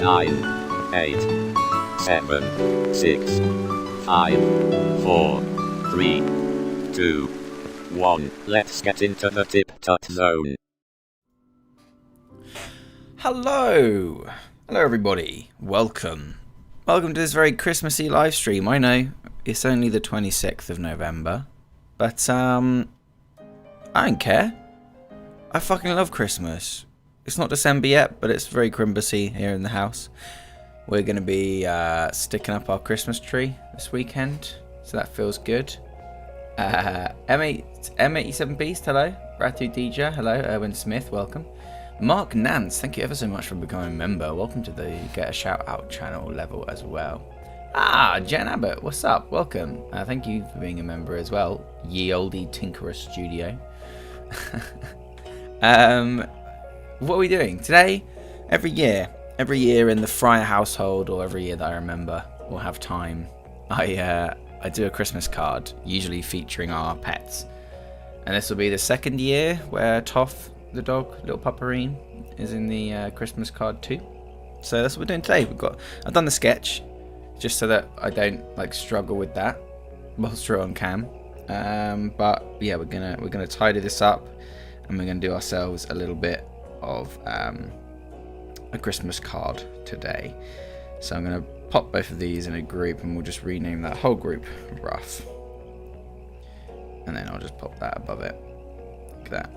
9, 8, 7, 6, 5, 4, 3, 2, 1. Let's get into the TipTut zone. Hello everybody, welcome to this very Christmassy live stream. I know it's only the 26th of November, but I don't care. I fucking love Christmas. It's not December yet, but it's very Christmassy here in the house. We're going to be sticking up our Christmas tree this weekend, so that feels good. M87 Beast, hello. Ratu DJ, hello. Erwin Smith, welcome. Mark Nance, thank you ever so much for becoming a member. Welcome to the Get a Shout Out channel level as well. Jen Abbott, what's up? Welcome. Thank you for being a member as well. Ye Olde Tinkerer Studio. What are we doing today? Every year in the Fryer household, or every year that I remember or have time, I do a Christmas card, usually featuring our pets. And this will be the second year where Toff, the dog, little pupperine, is in the Christmas card too. So that's what we're doing today. I've done the sketch just so that I don't struggle with that whilst we're on cam. But yeah, we're gonna tidy this up, and we're gonna do ourselves a little bit of a Christmas card today. So I'm gonna pop both of these in a group, and we'll just rename that whole group Rough, and then I'll just pop that above it like that.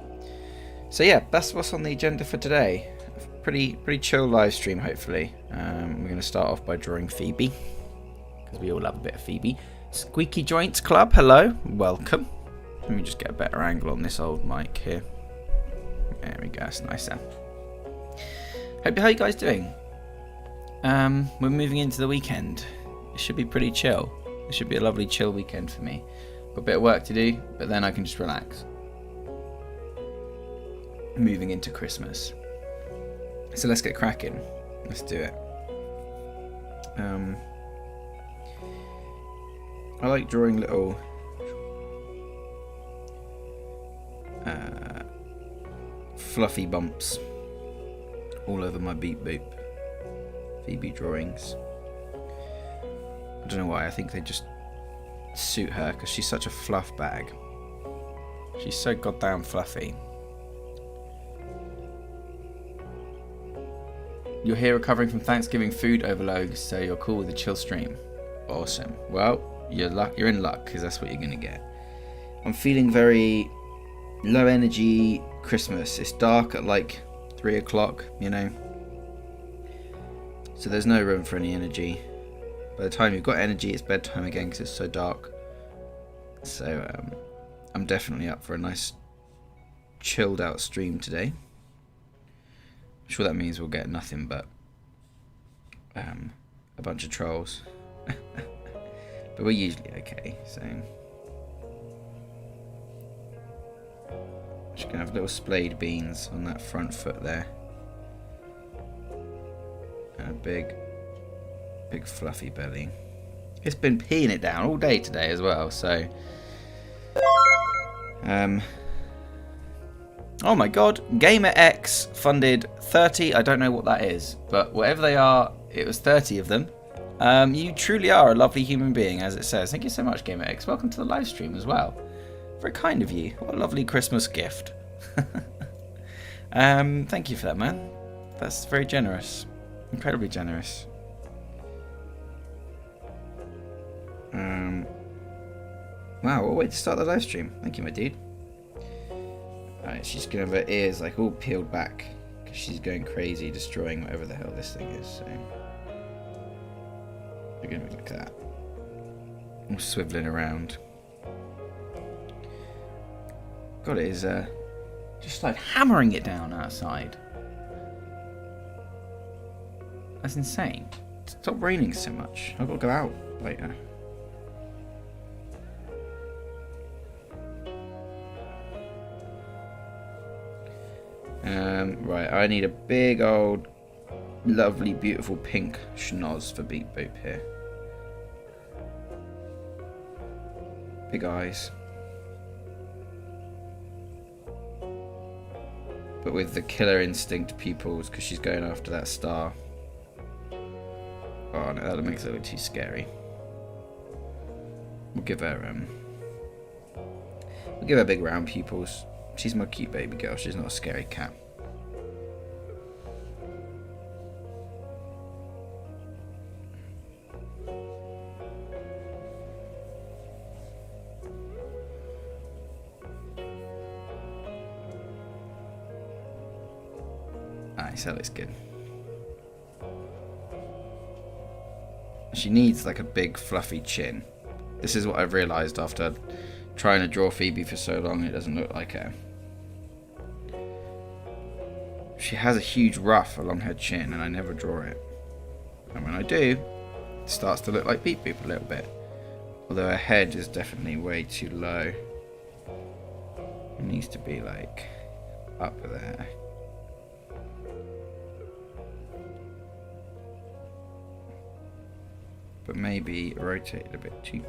So yeah, that's what's on the agenda for today. Pretty chill live stream, hopefully. We're going to start off by drawing Phoebe, because we all love a bit of Phoebe. Squeaky Joints Club, hello, welcome. Let me just get a better angle on this old mic here. There we go, that's nicer. How you guys doing? We're moving into the weekend. It should be pretty chill. It should be a lovely chill weekend for me. Got a bit of work to do, but then I can just relax. Moving into Christmas. So let's get cracking. Let's do it. I like drawing little fluffy bumps all over my Beep Boop Phoebe drawings. I don't know why, I think they just suit her because she's such a fluff bag. She's so goddamn fluffy. You're here recovering from Thanksgiving food overload, so you're cool with a chill stream. Awesome. Well, you're in luck, because that's what you're gonna get. I'm feeling very low energy Christmas. It's dark at 3 o'clock, you know. So there's no room for any energy. By the time you've got energy, it's bedtime again because it's so dark. So I'm definitely up for a nice chilled out stream today. I'm sure that means we'll get nothing but a bunch of trolls. But we're usually okay, so just gonna have little splayed beans on that front foot there. And a big fluffy belly. It's been peeing it down all day today as well, so oh my god, GamerX funded 30, I don't know what that is, but whatever they are, it was 30 of them. You truly are a lovely human being, as it says. Thank you so much, GamerX. Welcome to the live stream as well. Very kind of you. What a lovely Christmas gift. Thank you for that, man. That's very generous. Incredibly generous. Wow, what a way to start the live stream. Thank you, my dude. Alright, she's gonna have her ears all peeled back because she's going crazy destroying whatever the hell this thing is. So we're gonna look at that. All swiveling around. God, it is just hammering it down outside. That's insane. Stop raining so much. I've got to go out later. Right, I need a big old lovely beautiful pink schnoz for Beep Boop here. Big eyes. But with the killer instinct pupils, because she's going after that star. Oh no, that makes it look too scary. We'll give her big round pupils. She's my cute baby girl. She's not a scary cat. Nice, that looks good. She needs like a big fluffy chin. This is what I've realised after trying to draw Phoebe for so long. It doesn't look like her. She has a huge ruff along her chin and I never draw it. And when I do, it starts to look like Beep Boop a little bit. Although her head is definitely way too low. It needs to be like up there. But maybe rotate it a bit too.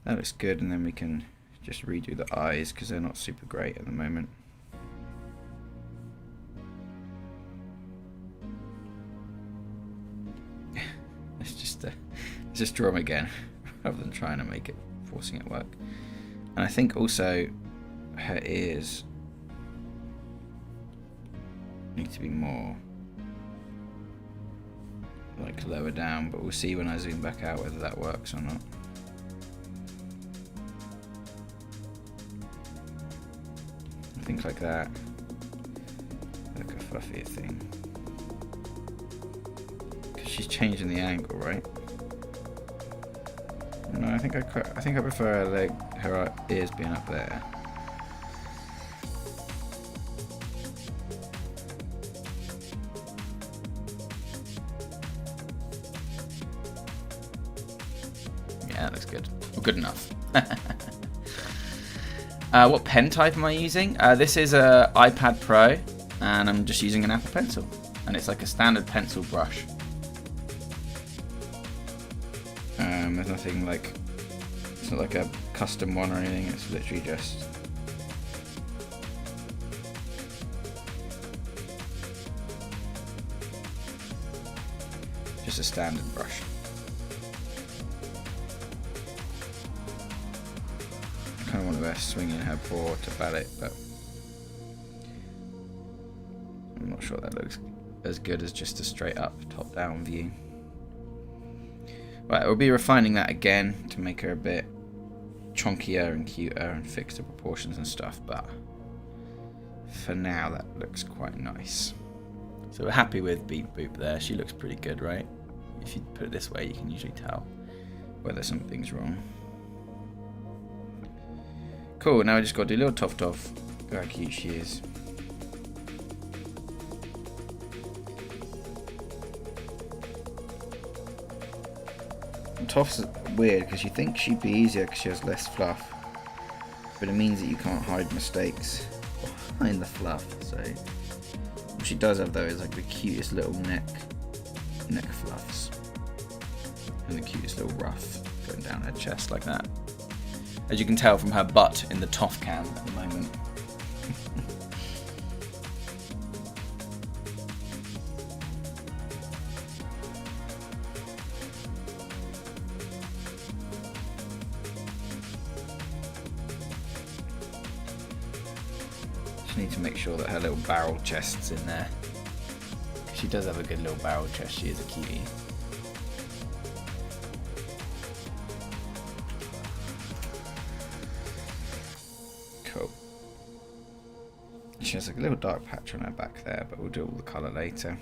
That looks good, and then we can just redo the eyes because they're not super great at the moment. let's just draw them again rather than trying to make it, forcing it work. And I think also her ears need to be more like lower down, but we'll see when I zoom back out whether that works or not. I think like that, like a fluffier thing, because she's changing the angle, right? No, I think I prefer her ears being up there. Yeah, that looks good. Well, good enough. What pen type am I using? This is a iPad Pro, and I'm just using an Apple Pencil, and it's like a standard pencil brush. There's nothing like, it's not like a custom one or anything. It's literally just a standard brush. I kind of want her swinging her paw to bat it, but I'm not sure that looks as good as just a straight up top down view. Right, we'll be refining that again to make her a bit chunkier and cuter and fix the proportions and stuff, but for now that looks quite nice. So we're happy with Beep Boop there. She looks pretty good, right? If you put it this way, you can usually tell whether something's wrong. Cool, now we just got to do a little Toff Toff. Look how cute she is. And Toff's weird because you think she'd be easier because she has less fluff, but it means that you can't hide mistakes behind the fluff. So what she does have though is like the cutest little neck fluffs and the cutest little ruff going down her chest like that, as you can tell from her butt in the Toff cam at the moment. Just need to make sure that her little barrel chest's in there. She does have a good little barrel chest. She is a cutie. Cool. She has a little dark patch on her back there, but we'll do all the colour later.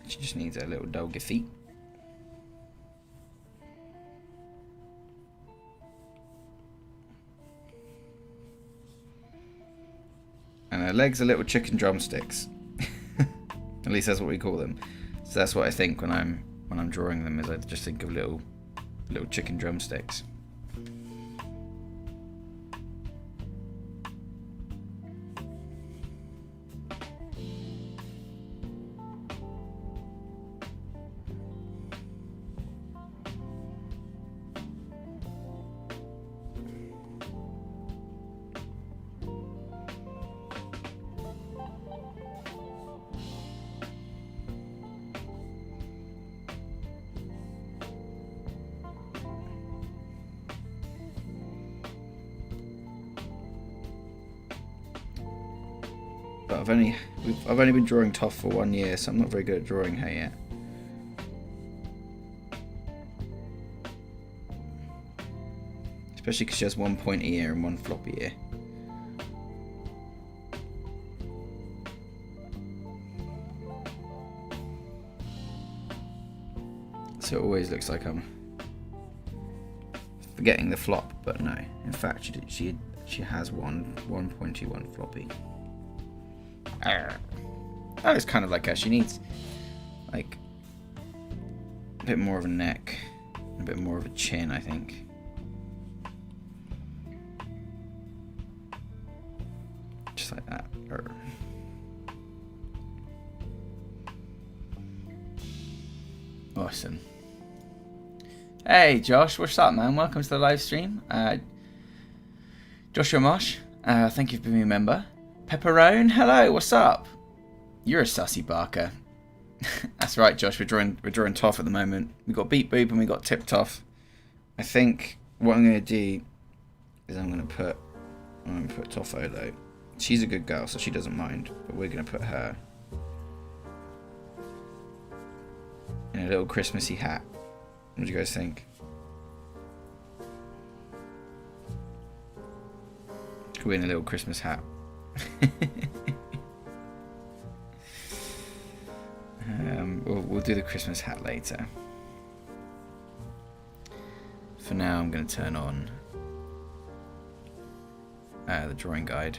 She just needs her little doggy feet. And her legs are little chicken drumsticks. At least that's what we call them. So that's what I think when I'm drawing them, is I just think of little chicken drumsticks. But I've only been drawing Toph for 1 year, so I'm not very good at drawing her yet. Especially because she has 1 pointy ear and 1 floppy ear. So it always looks like I'm forgetting the flop, but no. In fact, she has one pointy, 1 floppy. That looks kind of like her. She needs like a bit more of a neck, a bit more of a chin, I think. Just like that. Awesome. Hey Josh, what's up, man? Welcome to the live stream. Joshua Mosh, thank you for being a member. Pepperone, hello, what's up? You're a sussy barker. That's right, Josh. We're drawing Toph at the moment. We got Beat Boop and we got TipTut. I think what I'm gonna do is I'm gonna put Toffolo. She's a good girl, so she doesn't mind. But we're gonna put her in a little Christmassy hat. What do you guys think? Could we in a little Christmas hat? We'll do the Christmas hat later. For now, I'm going to turn on the drawing guide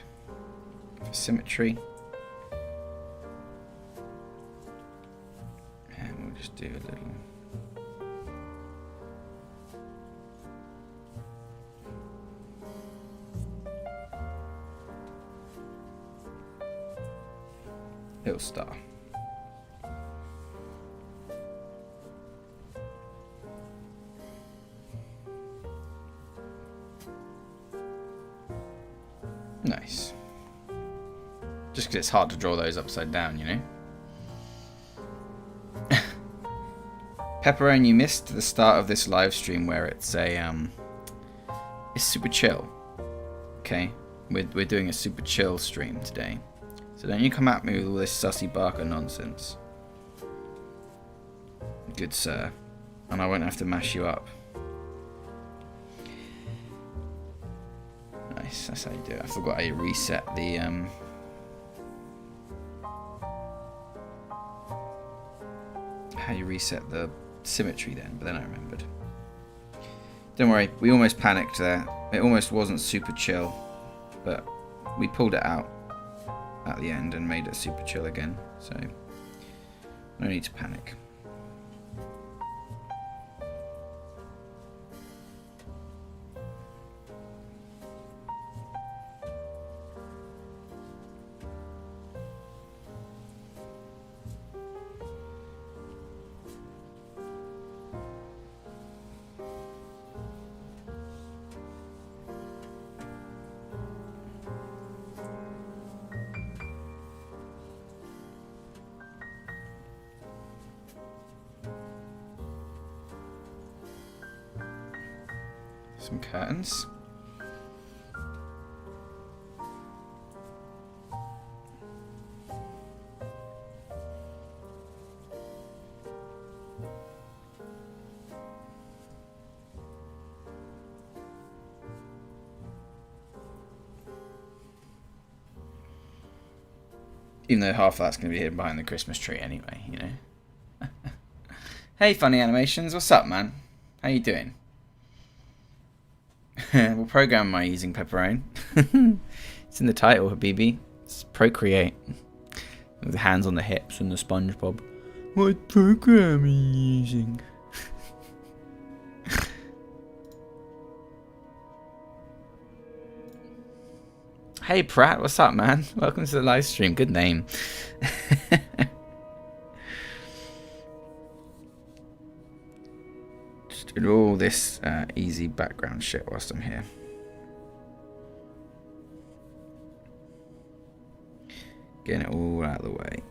for symmetry. And we'll just do a little... little star. Nice. Just because it's hard to draw those upside down, you know? Pepperone, you missed the start of this live stream where it's it's super chill. Okay? We're doing a super chill stream today. So don't you come at me with all this sussy barker nonsense. Good sir. And I won't have to mash you up. Nice, that's how you do it. I forgot how you reset the symmetry then, but then I remembered. Don't worry, we almost panicked there. It almost wasn't super chill, but we pulled it out at the end and made it super chill again, so no need to panic. Some curtains. Even though half of that's going to be hidden behind the Christmas tree anyway, you know. Hey, Funny Animations, what's up, man? How you doing? What program am I using, Pepperone? It's in the title, Habibi. It's Procreate. With the hands on the hips and the SpongeBob. What program are you using? Hey Pratt, what's up, man? Welcome to the live stream. Good name. Just do all this easy background shit whilst I'm here. Getting it all out of the way.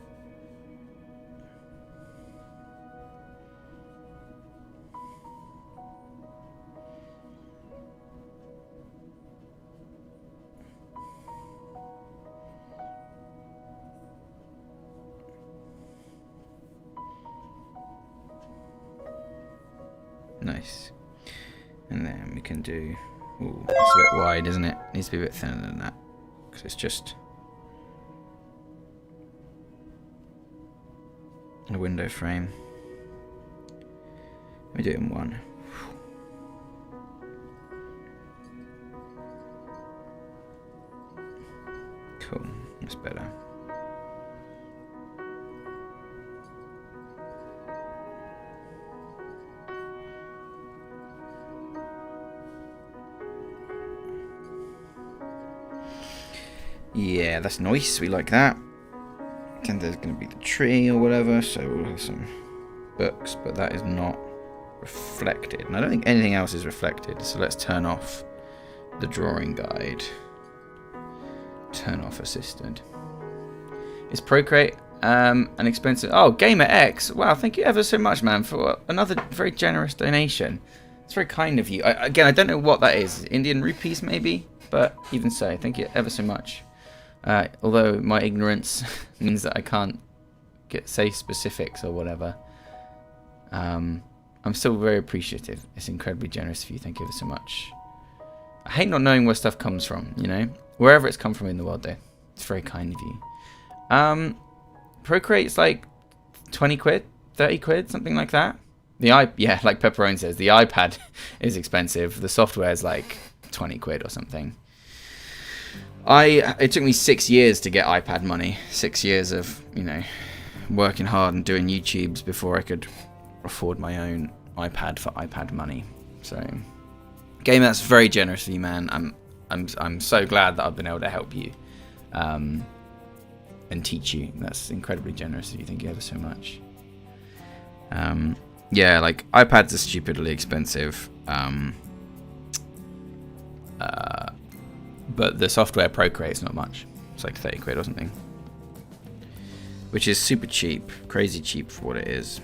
Nice. And then we can do... Ooh, it's a bit wide, isn't it? Needs to be a bit thinner than that. Because it's just a window frame. Let me do it in one. Cool, that's better. Yeah, that's nice, we like that. Then there's going to be the tree or whatever, so we'll have some books, but that is not reflected. And I don't think anything else is reflected, so let's turn off the drawing guide. Turn off assisted. Is Procreate an expensive... Oh, Gamer X! Wow, thank you ever so much, man, for another very generous donation. It's very kind of you. Again, I don't know what that is. Indian rupees, maybe? But even so, thank you ever so much. Although my ignorance means that I can't say specifics or whatever. I'm still very appreciative. It's incredibly generous of you. Thank you ever so much. I hate not knowing where stuff comes from, you know? Wherever it's come from in the world, though. It's very kind of you. Procreate's like 20 quid, 30 quid, something like that. Yeah, like Pepperoni says, the iPad is expensive. The software is like 20 quid or something. It took me 6 years to get iPad money. 6 years of, you know, working hard and doing YouTubes before I could afford my own iPad for iPad money. So, Game, that's very generous of you, man. I'm so glad that I've been able to help you, and teach you. That's incredibly generous of you. Thank you ever so much. Yeah, like iPads are stupidly expensive. But the software Procreate is not much. It's like 30 quid or something. Which is super cheap. Crazy cheap for what it is.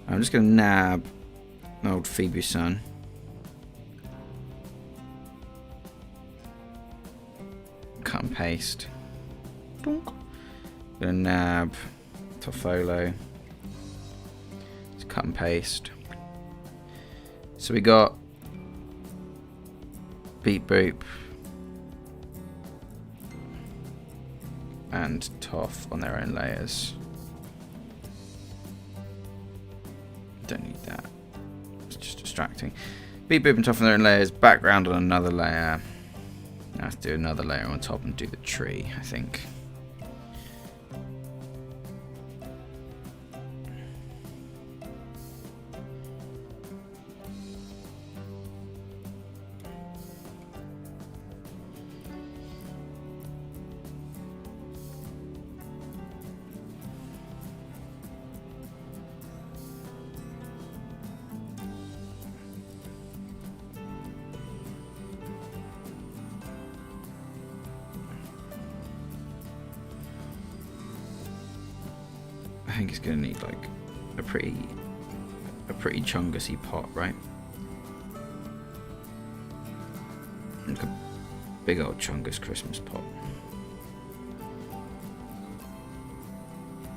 I'm just going to nab an old Phoebe-san. Cut and paste. Donk. Gonna nab Toffolo. Just cut and paste. So we got Beep Boop and Toff on their own layers. Don't need that. It's just distracting. Beep Boop and Toff on their own layers. Background on another layer. Now let's do another layer on top and do the tree, I think. I think it's going to need like a pretty chungusy pot, right? Like a big old chungus Christmas pot.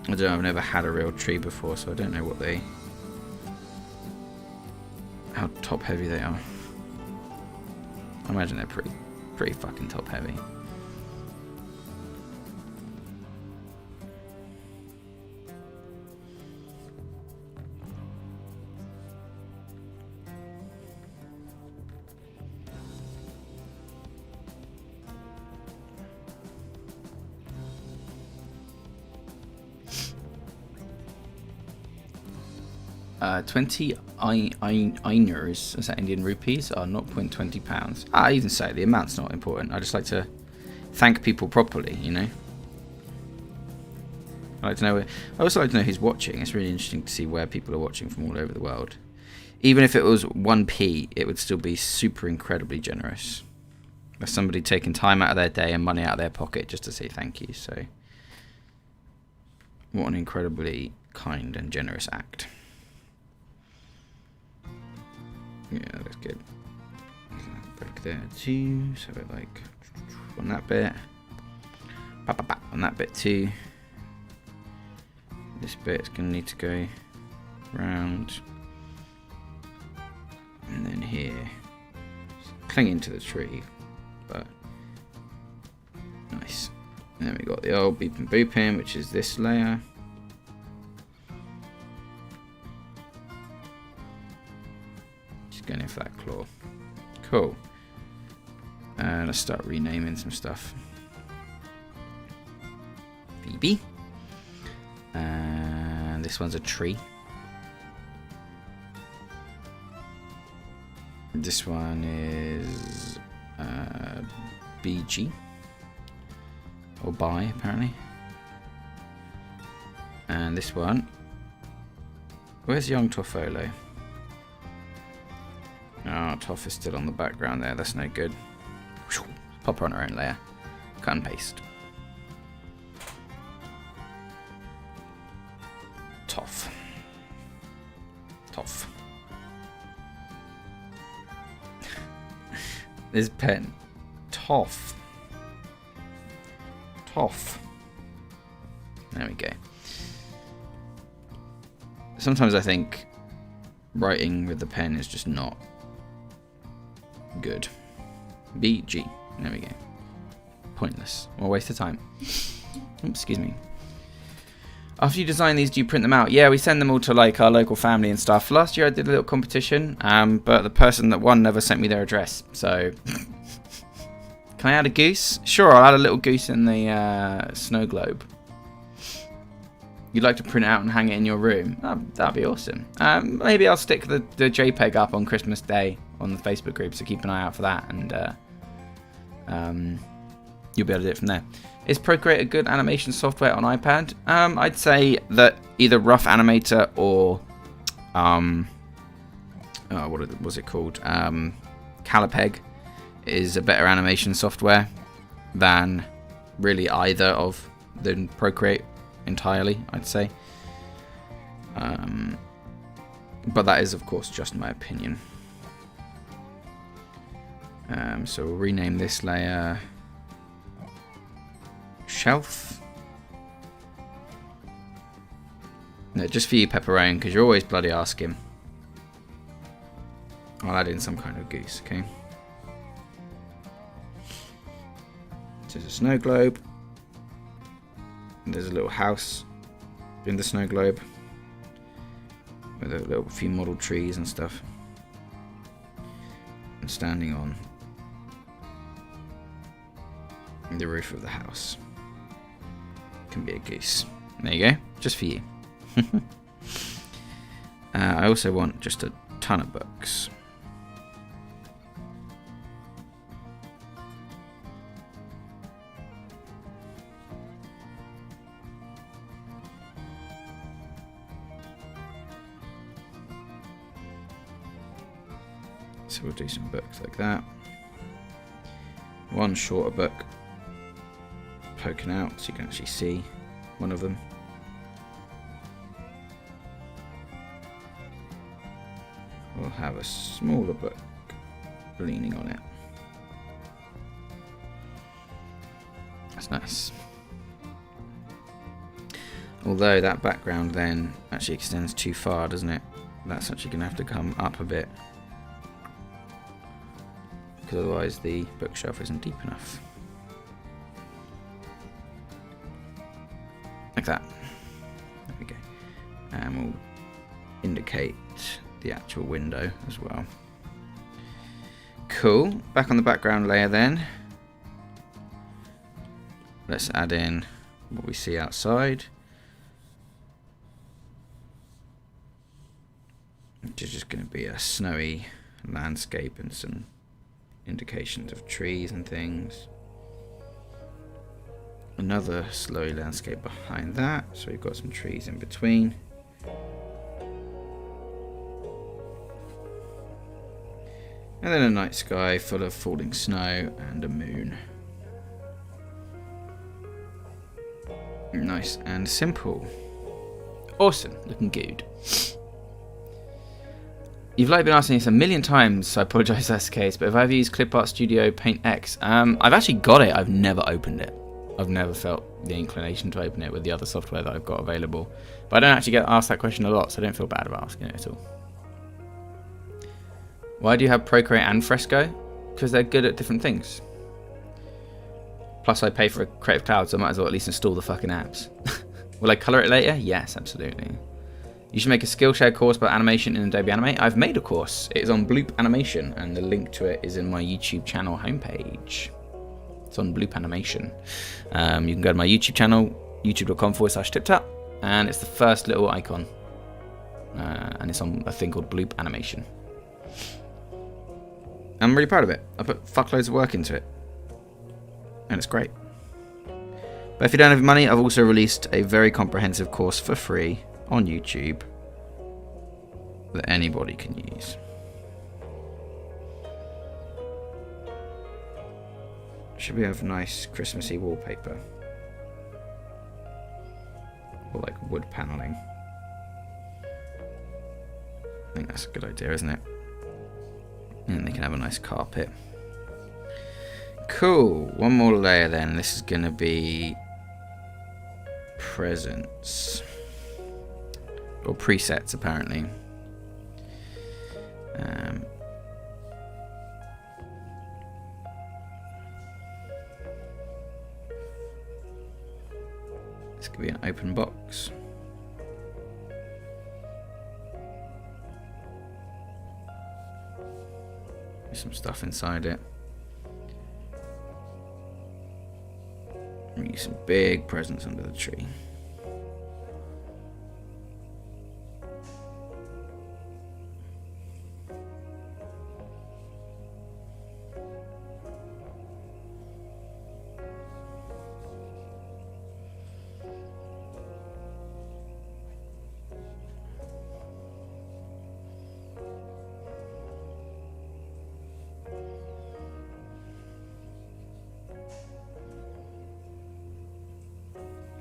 I don't know, I've never had a real tree before, so I don't know how top heavy they are. I imagine they're pretty fucking top heavy. £20 Einers, is that Indian rupees, are 0.20 pounds. Even so, the amount's not important. I just like to thank people properly, you know. I like to know. I also like to know who's watching. It's really interesting to see where people are watching from all over the world. Even if it was 1p, it would still be super incredibly generous. There's somebody taking time out of their day and money out of their pocket just to say thank you. So, what an incredibly kind and generous act. Yeah, that's good. Back there too. So it like on that bit. On that bit too. This bit's gonna need to go round, and then here, clinging to the tree, but nice. And then we got the old beep and booping, which is this layer. Just going in for that claw. Cool. Let's start renaming some stuff. Phoebe. And this one's a tree. This one is BG. Or by, apparently. And this one. Where's young Toffolo? Oh, Toff is still on the background there. That's no good. Pop her on her own layer. Cut and paste. Toff. Toff. This pen. Toff. Toff. There we go. Sometimes I think writing with the pen is just not good. BG. There we go. Pointless. Or waste of time. Oops, excuse me. After you design these, do you print them out? Yeah, we send them all to like our local family and stuff. Last year I did a little competition, but the person that won never sent me their address. So, can I add a goose? Sure, I'll add a little goose in the snow globe. You'd like to print it out and hang it in your room? That'd be awesome. Maybe I'll stick the JPEG up on Christmas Day on the Facebook group, so keep an eye out for that, and you'll be able to do it from there. Is Procreate a good animation software on iPad? I'd say that either Rough Animator or what was it called? Calipeg is a better animation software than really either of the Procreate entirely, I'd say. But that is, of course, just my opinion. So we'll rename this layer Shelf. No, just for you, Pepperone, because you're always bloody asking. I'll add in some kind of goose, okay? So there's a snow globe. And there's a little house in the snow globe with a few model trees and stuff. And standing on the roof of the house can be a goose. There you go, just for you. I also want just a ton of books. So we'll do some books like that. One shorter book poking out so you can actually see one of them. We'll have a smaller book leaning on it. That's nice. Although that background then actually extends too far, doesn't it? That's actually going to have to come up a bit, because otherwise the bookshelf isn't deep enough. Like that. There we go. And we'll indicate the actual window as well. Cool. Back on the background layer then. Let's add in what we see outside. Which is just going to be a snowy landscape and some indications of trees and things. Another snowy landscape behind that, so we've got some trees in between. And then a night sky full of falling snow and a moon. Nice and simple. Awesome, looking good. You've likely been asking this a million times, so I apologise if that's the case, but if I've used Clip Art Studio Paint X, I've actually got it, I've never opened it. I've never felt the inclination to open it with the other software that I've got available. But I don't actually get asked that question a lot, so I don't feel bad about asking it at all. Why do you have Procreate and Fresco? Because they're good at different things. Plus I pay for a Creative Cloud, so I might as well at least install the fucking apps. Will I colour it later? Yes, absolutely. You should make a Skillshare course about animation in Adobe Animate. I've made a course. It is on Bloop Animation, and the link to it is in my YouTube channel homepage. It's on Bloop Animation. You can go to my YouTube channel, youtube.com/TipTut, and it's the first little icon. And it's on a thing called Bloop Animation. I'm really proud of it. I put fuckloads of work into it. And it's great. But if you don't have money, I've also released a very comprehensive course for free on YouTube that anybody can use. Should we have nice Christmassy wallpaper? Or like wood paneling? I think that's a good idea, isn't it? And they can have a nice carpet. Cool. One more layer then. This is going to be presents. Or presets, apparently. This could be an open box. There's some stuff inside it. Maybe some big presents under the tree.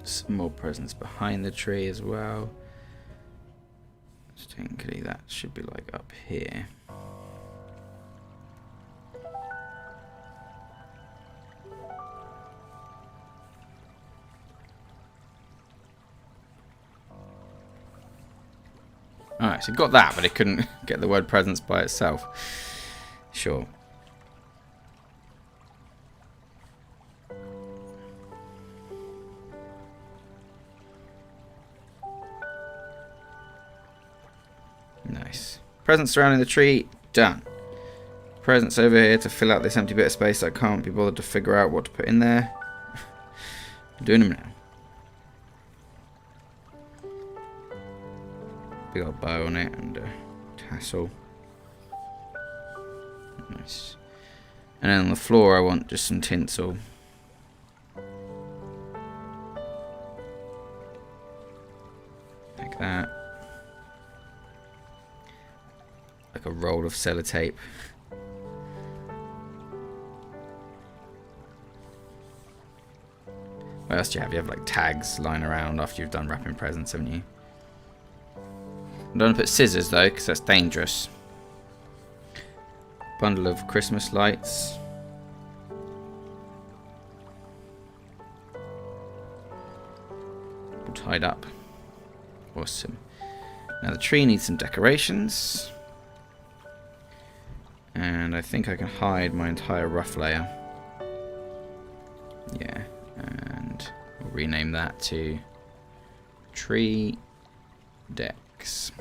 Some more presents behind the tree as well. Technically that should be like up here. Alright, so it got that, but it couldn't get the word presents by itself. Sure. Nice. Presents surrounding the tree, done. Presents over here to fill out this empty bit of space I can't be bothered to figure out what to put in there. I'm doing them now. Big old bow on it and a tassel. Nice. And then on the floor I want just some tinsel. Like that. Like a roll of sellotape. What else do you have? You have like tags lying around after you've done wrapping presents, haven't you? I don't want to put scissors though, because that's dangerous. Bundle of Christmas lights. All tied up. Awesome. Now the tree needs some decorations. And I think I can hide my entire rough layer. Yeah, and we'll rename that to Tree Decks.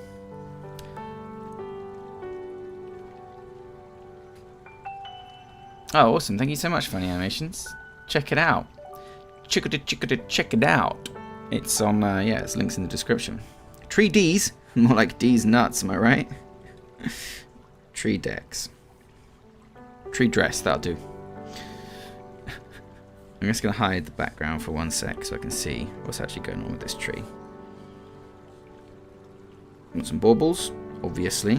Oh, awesome. Thank you so much, Funny Animations. Check it out. Check it out. It's on, yeah, it's links in the description. Tree D's. More like D's nuts, am I right? Tree Decks. Tree dress, that'll do. I'm just going to hide the background for 1 sec so I can see what's actually going on with this tree. Want some baubles, obviously.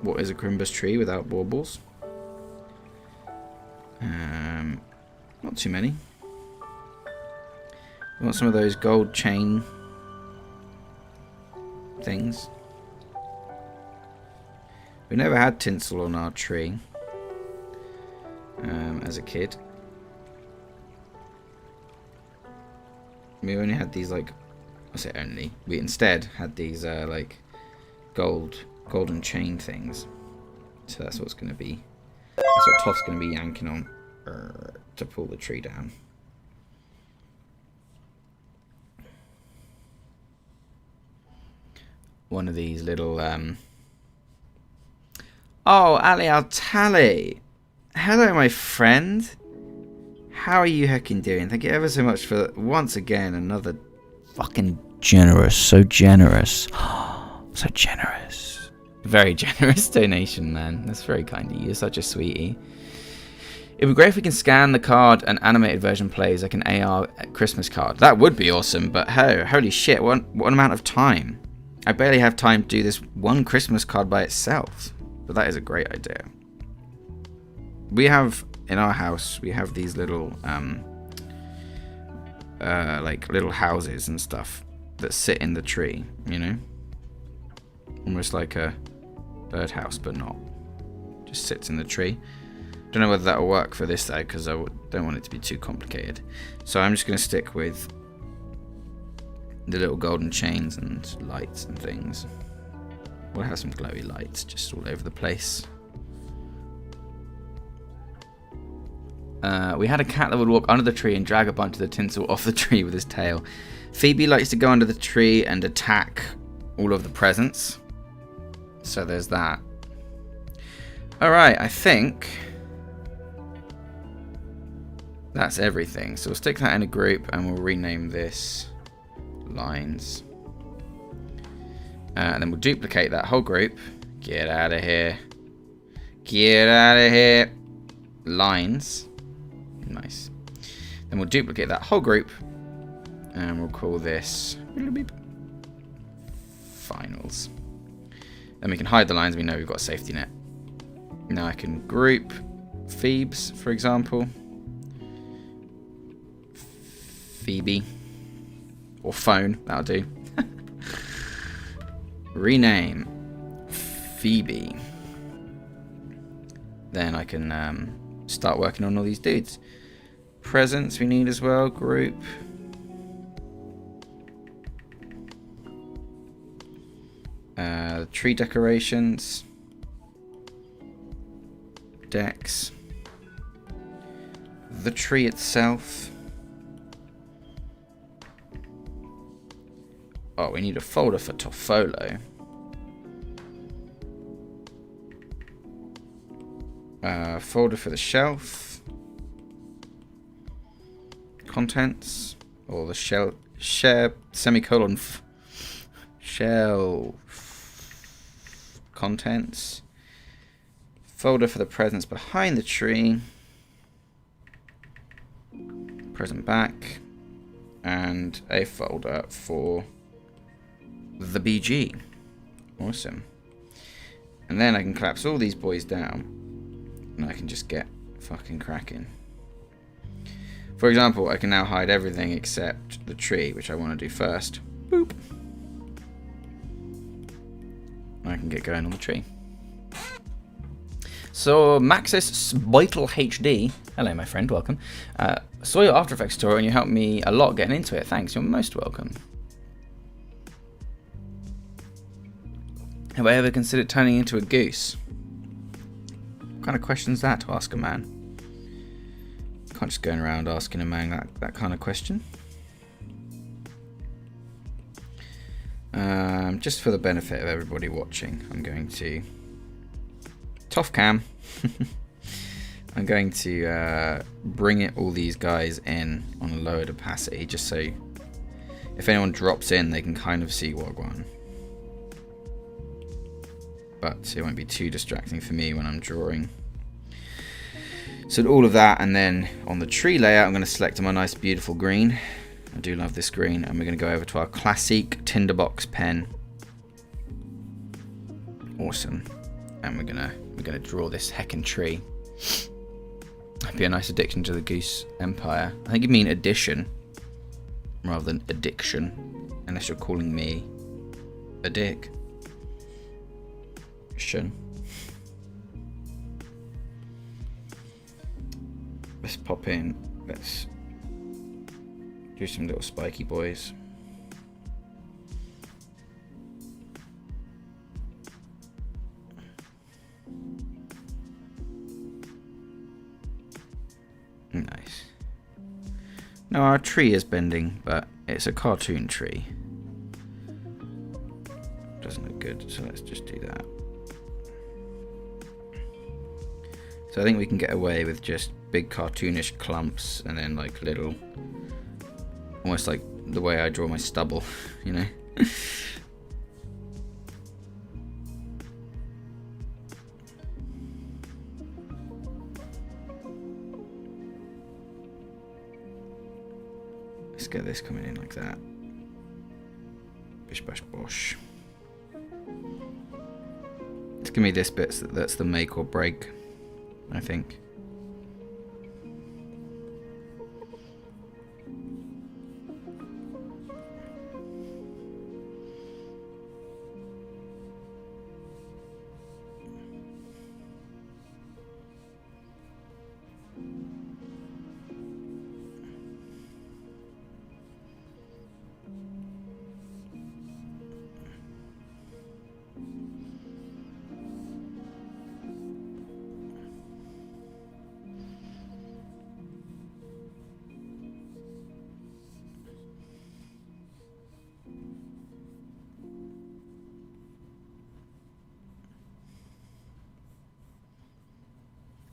What is a Christmas tree without baubles? Not too many. I want some of those gold chain things. We never had tinsel on our tree as a kid. we only had these like, I say only, we instead had these like golden chain things. So that's what's going to be, that's what Toff's going to be yanking on to pull the tree down. One of these little oh, Ali Al-Tali. Hello, my friend. How are you heckin' doing? Thank you ever so much for, once again, another fucking generous, so generous. So generous. Very generous donation, man. That's very kind of you. You're such a sweetie. It'd be great if we can scan the card and animated version plays like an AR Christmas card. That would be awesome, but holy shit, what amount of time? I barely have time to do this one Christmas card by itself. But that is a great idea. We have, in our house, we have these little, like little houses and stuff that sit in the tree, you know? Almost like a birdhouse, but not. Just sits in the tree. Don't know whether that'll work for this though, because I don't want it to be too complicated. So I'm just going to stick with the little golden chains and lights and things. We'll have some glowy lights just all over the place. We had a cat that would walk under the tree and drag a bunch of the tinsel off the tree with his tail. Phoebe likes to go under the tree and attack all of the presents. So there's that. Alright, I think that's everything. So we'll stick that in a group and we'll rename this lines. And then we'll duplicate that whole group. Get out of here. Get out of here. Lines. Nice. Then we'll duplicate that whole group. And we'll call this finals. Then we can hide the lines. We know we've got a safety net. Now I can group Phoebes, for example. Phoebe. Or phone. That'll do. Rename Phoebe. Then I can start working on all these dudes. Presents we need as well. Group. Tree decorations. Decks. The tree itself. Oh, we need a folder for Toffolo. Folder for the shelf. Contents. Or the share semicolon shelf. Contents. Folder for the presents behind the tree. Present back. And a folder for the BG. Awesome. And then I can collapse all these boys down and I can just get fucking cracking. For example, I can now hide everything except the tree, which I want to do first. Boop. I can get going on the tree. So, Maxis Vital HD. Hello, my friend. Welcome. Saw your After Effects tutorial and you helped me a lot getting into it. Thanks. You're most welcome. Have I ever considered turning into a goose? What kind of question's that to ask a man? Can't just go around asking a man that kind of question. Just for the benefit of everybody watching, I'm going to Toff Cam. I'm going to bring all these guys in on a lowered opacity, just so if anyone drops in, they can kind of see Wagwan. But it won't be too distracting for me when I'm drawing. So all of that, and then on the tree layout, I'm going to select my nice beautiful green. I do love this green, and we're going to go over to our classic tinderbox pen. Awesome. And we're gonna draw this heckin' tree. That'd be a nice addition to the Goose Empire. I think you mean addition rather than addiction, unless you're calling me a dick. Let's pop in. Let's Do some little spiky boys. Nice. Now our tree is bending, but it's a cartoon tree. Doesn't look good, so let's just do that. So I think we can get away with just big cartoonish clumps and then like little, almost like the way I draw my stubble, you know? Let's get this coming in like that. Bish bash bosh. Let's give me this bit, so that's the make or break, I think.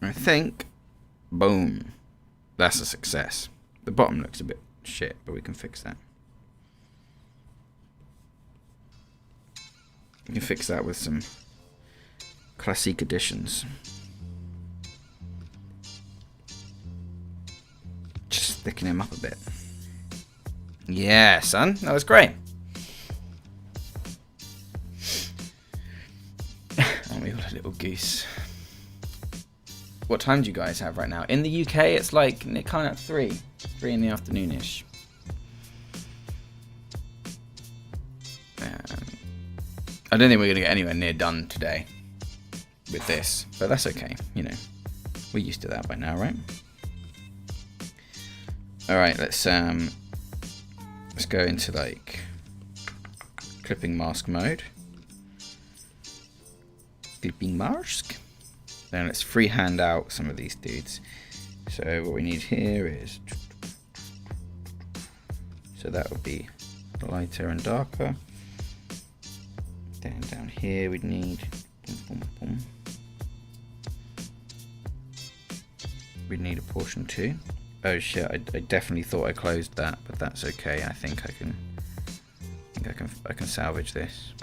I think, boom, that's a success. The bottom looks a bit shit, but we can fix that. We can fix that with some classic additions. Just thicken him up a bit. Yeah, son, that was great. Aren't we all a little goose? What time do you guys have right now? In the UK, it's like kind of 3 in the afternoon-ish. I don't think we're going to get anywhere near done today with this, but that's okay, you know. We're used to that by now, right? All right, let's go into like clipping mask mode. Clipping mask. Then let's freehand out some of these dudes. So what we need here is, so that would be lighter and darker. Then down here we'd need, we'd need a portion 2. Oh shit! I definitely thought I closed that, but that's okay. I think I can salvage this.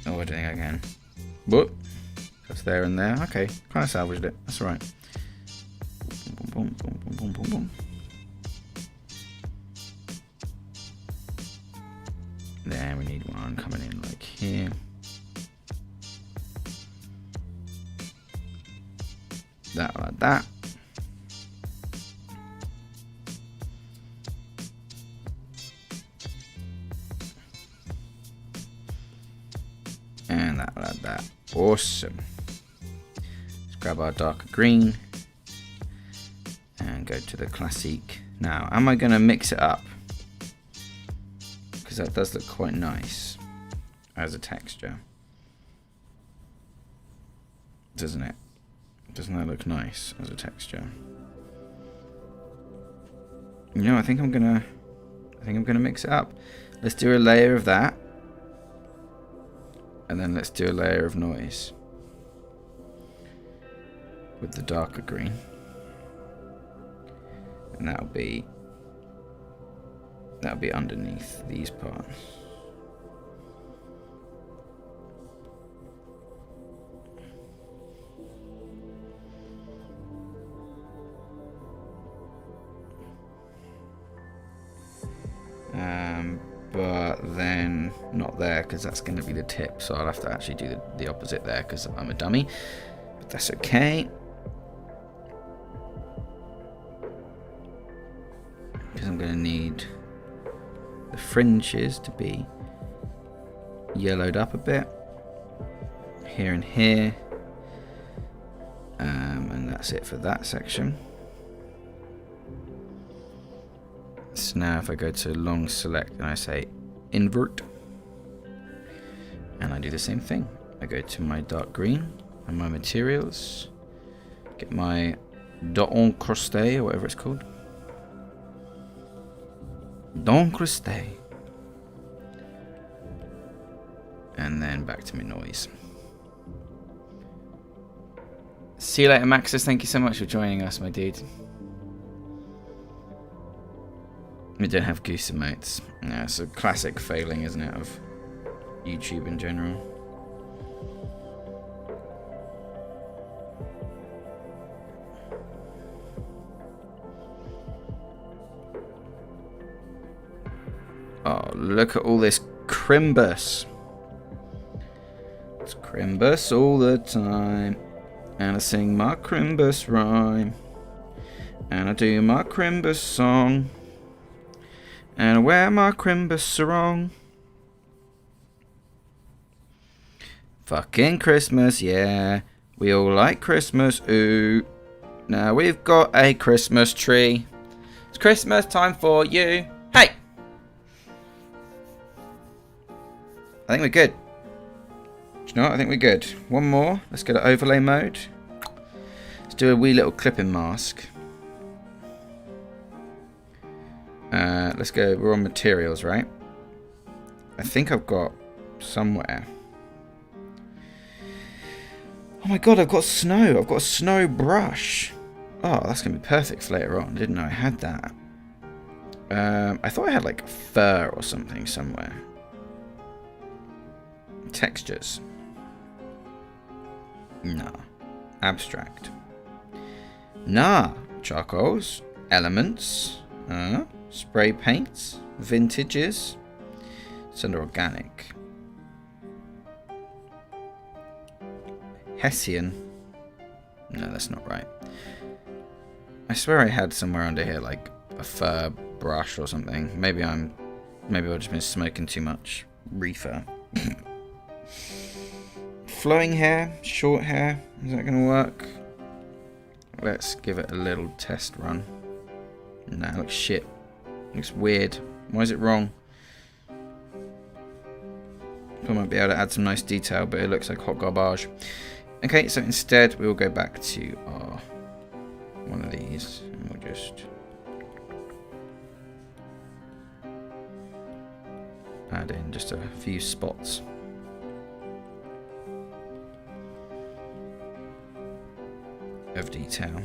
Oh, I don't think I can. Whoop. That's there and there. Okay, kind of salvaged it. That's alright. Boom, boom, boom, boom, boom, boom. Then we need one coming in like here. That like that. And that like that. Awesome. Let's grab our darker green and go to the classic. Now, am I going to mix it up? Because that does look quite nice as a texture, doesn't it? Doesn't that look nice as a texture? You know, I think I'm gonna mix it up. Let's do a layer of that, and then let's do a layer of noise with the darker green, and that'll be underneath these parts. But then not there, because that's going to be the tip, so I'll have to actually do the opposite there because I'm a dummy, but that's okay, because I'm going to need the fringes to be yellowed up a bit here and here, that's it for that section. So now if I go to long select and I say invert, and I do the same thing. I go to my dark green and my materials, get my dot encrusté or whatever it's called. D'encrusté. And then back to my noise. See you later, Maxis. Thank you so much for joining us, my dude. We don't have goose emotes. Yeah, it's a classic failing, isn't it, of YouTube in general. Oh, look at all this Crimbus. It's Crimbus all the time. And I sing my Crimbus rhyme. And I do my Crimbus song. And I wear my Crimbus sarong. Fucking Christmas, yeah. We all like Christmas, ooh. Now we've got a Christmas tree. It's Christmas time for you. Hey! I think we're good. Do you know what? I think we're good. One more. Let's go to overlay mode. Let's do a wee little clipping mask. Let's go. We're on materials, right? I think I've got somewhere. Oh my god, I've got snow. I've got a snow brush. Oh, that's going to be perfect for later on. I didn't know I had that. I thought I had like fur or something somewhere. Textures. Nah. Abstract. Nah. Charcoals. Elements. Spray paints. Vintages. It's under organic. Hessian. No, that's not right. I swear I had somewhere under here like a fur brush or something. Maybe I've just been smoking too much reefer. Flowing hair, short hair, is that going to work? Let's give it a little test run. No, it looks shit. It looks weird. Why is it wrong? I might be able to add some nice detail, but it looks like hot garbage. Okay, so instead we will go back to our one of these, and we'll just add in just a few spots. Of detail.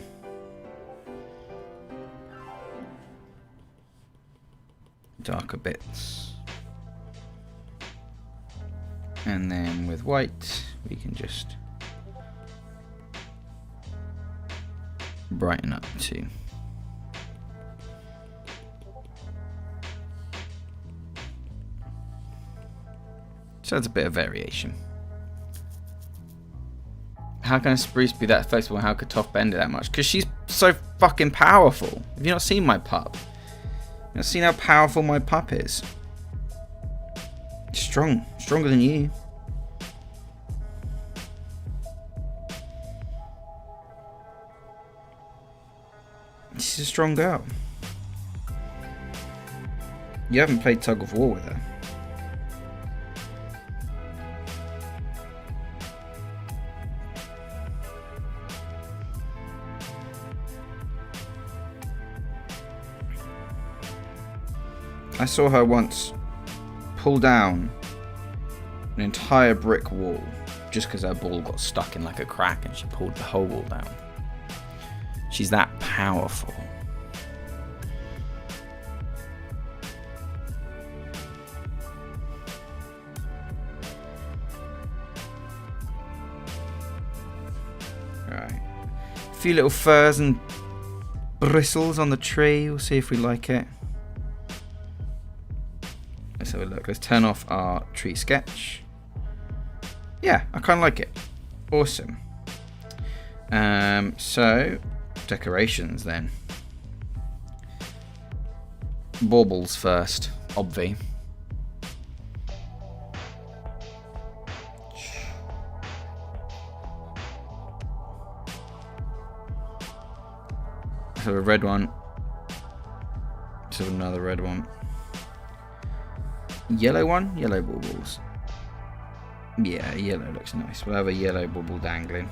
Darker bits. And then with white, we can just brighten up too. So that's a bit of variation. How can a spruce be that flexible and how could Toph bend it that much? Because she's so fucking powerful. Have you not seen my pup? You not seen how powerful my pup is? Strong. Stronger than you. She's a strong girl. You haven't played tug of war with her. I saw her once pull down an entire brick wall just because her ball got stuck in like a crack and she pulled the whole wall down. She's that powerful. Right. A few little furs and bristles on the tree. We'll see if we like it. Let's have a look. Let's turn off our tree sketch. Yeah, I kind of like it. Awesome. So, decorations then. Baubles first, obvi. Let's have a red one. Let's have another red one. Yellow one? Yellow baubles. Yeah, yellow looks nice. We'll have a yellow bauble dangling.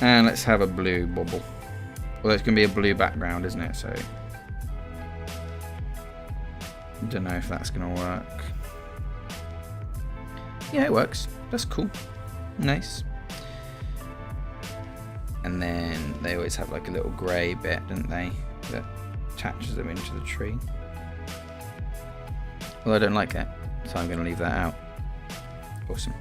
And let's have a blue bauble. Well, it's going to be a blue background, isn't it? So, don't know if that's going to work. Yeah, it works. That's cool. Nice. And then they always have like a little grey bit, don't they? That attaches them into the tree. Well, I don't like that, so I'm going to leave that out. Awesome.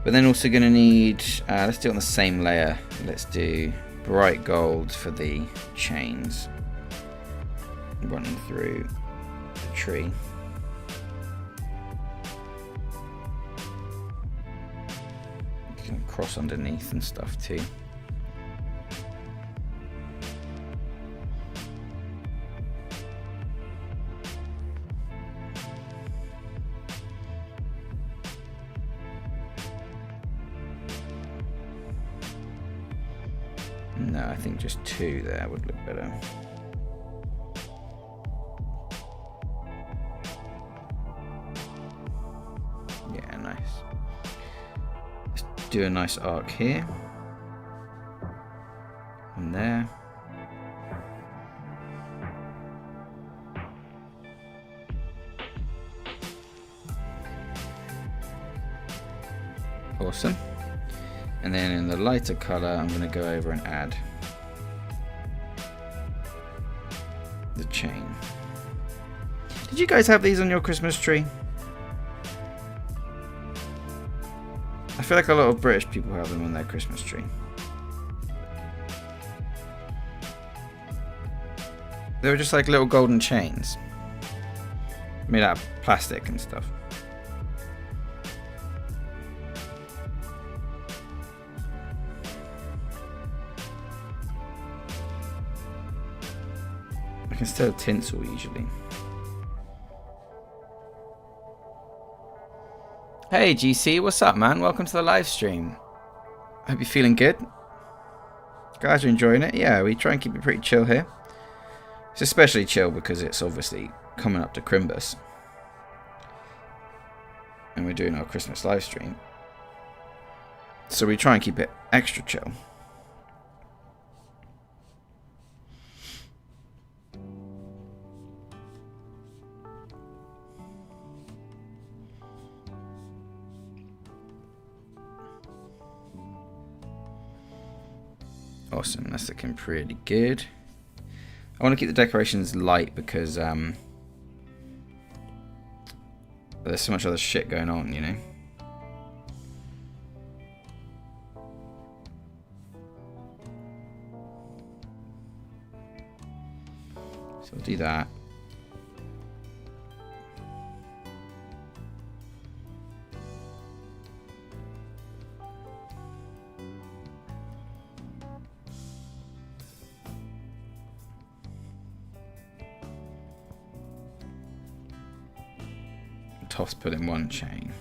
But then also going to need, let's do it on the same layer. Let's do bright gold for the chains running through the tree. You can cross underneath and stuff too. No, I think just 2 there would look better. Yeah, nice. Let's do a nice arc here. And there. Awesome. And then in the lighter colour, I'm going to go over and add the chain. Did you guys have these on your Christmas tree? I feel like a lot of British people have them on their Christmas tree. They were just like little golden chains made out of plastic and stuff. Instead of tinsel usually. Hey GC, what's up man? Welcome to the live stream. Hope you're feeling good. Guys are enjoying it. Yeah, we try and keep it pretty chill here. It's especially chill because it's obviously coming up to Crimbus. And we're doing our Christmas live stream. So we try and keep it extra chill. Awesome, that's looking pretty good. I want to keep the decorations light because there's so much other shit going on, you know. So we'll do that. Toss put in one chain.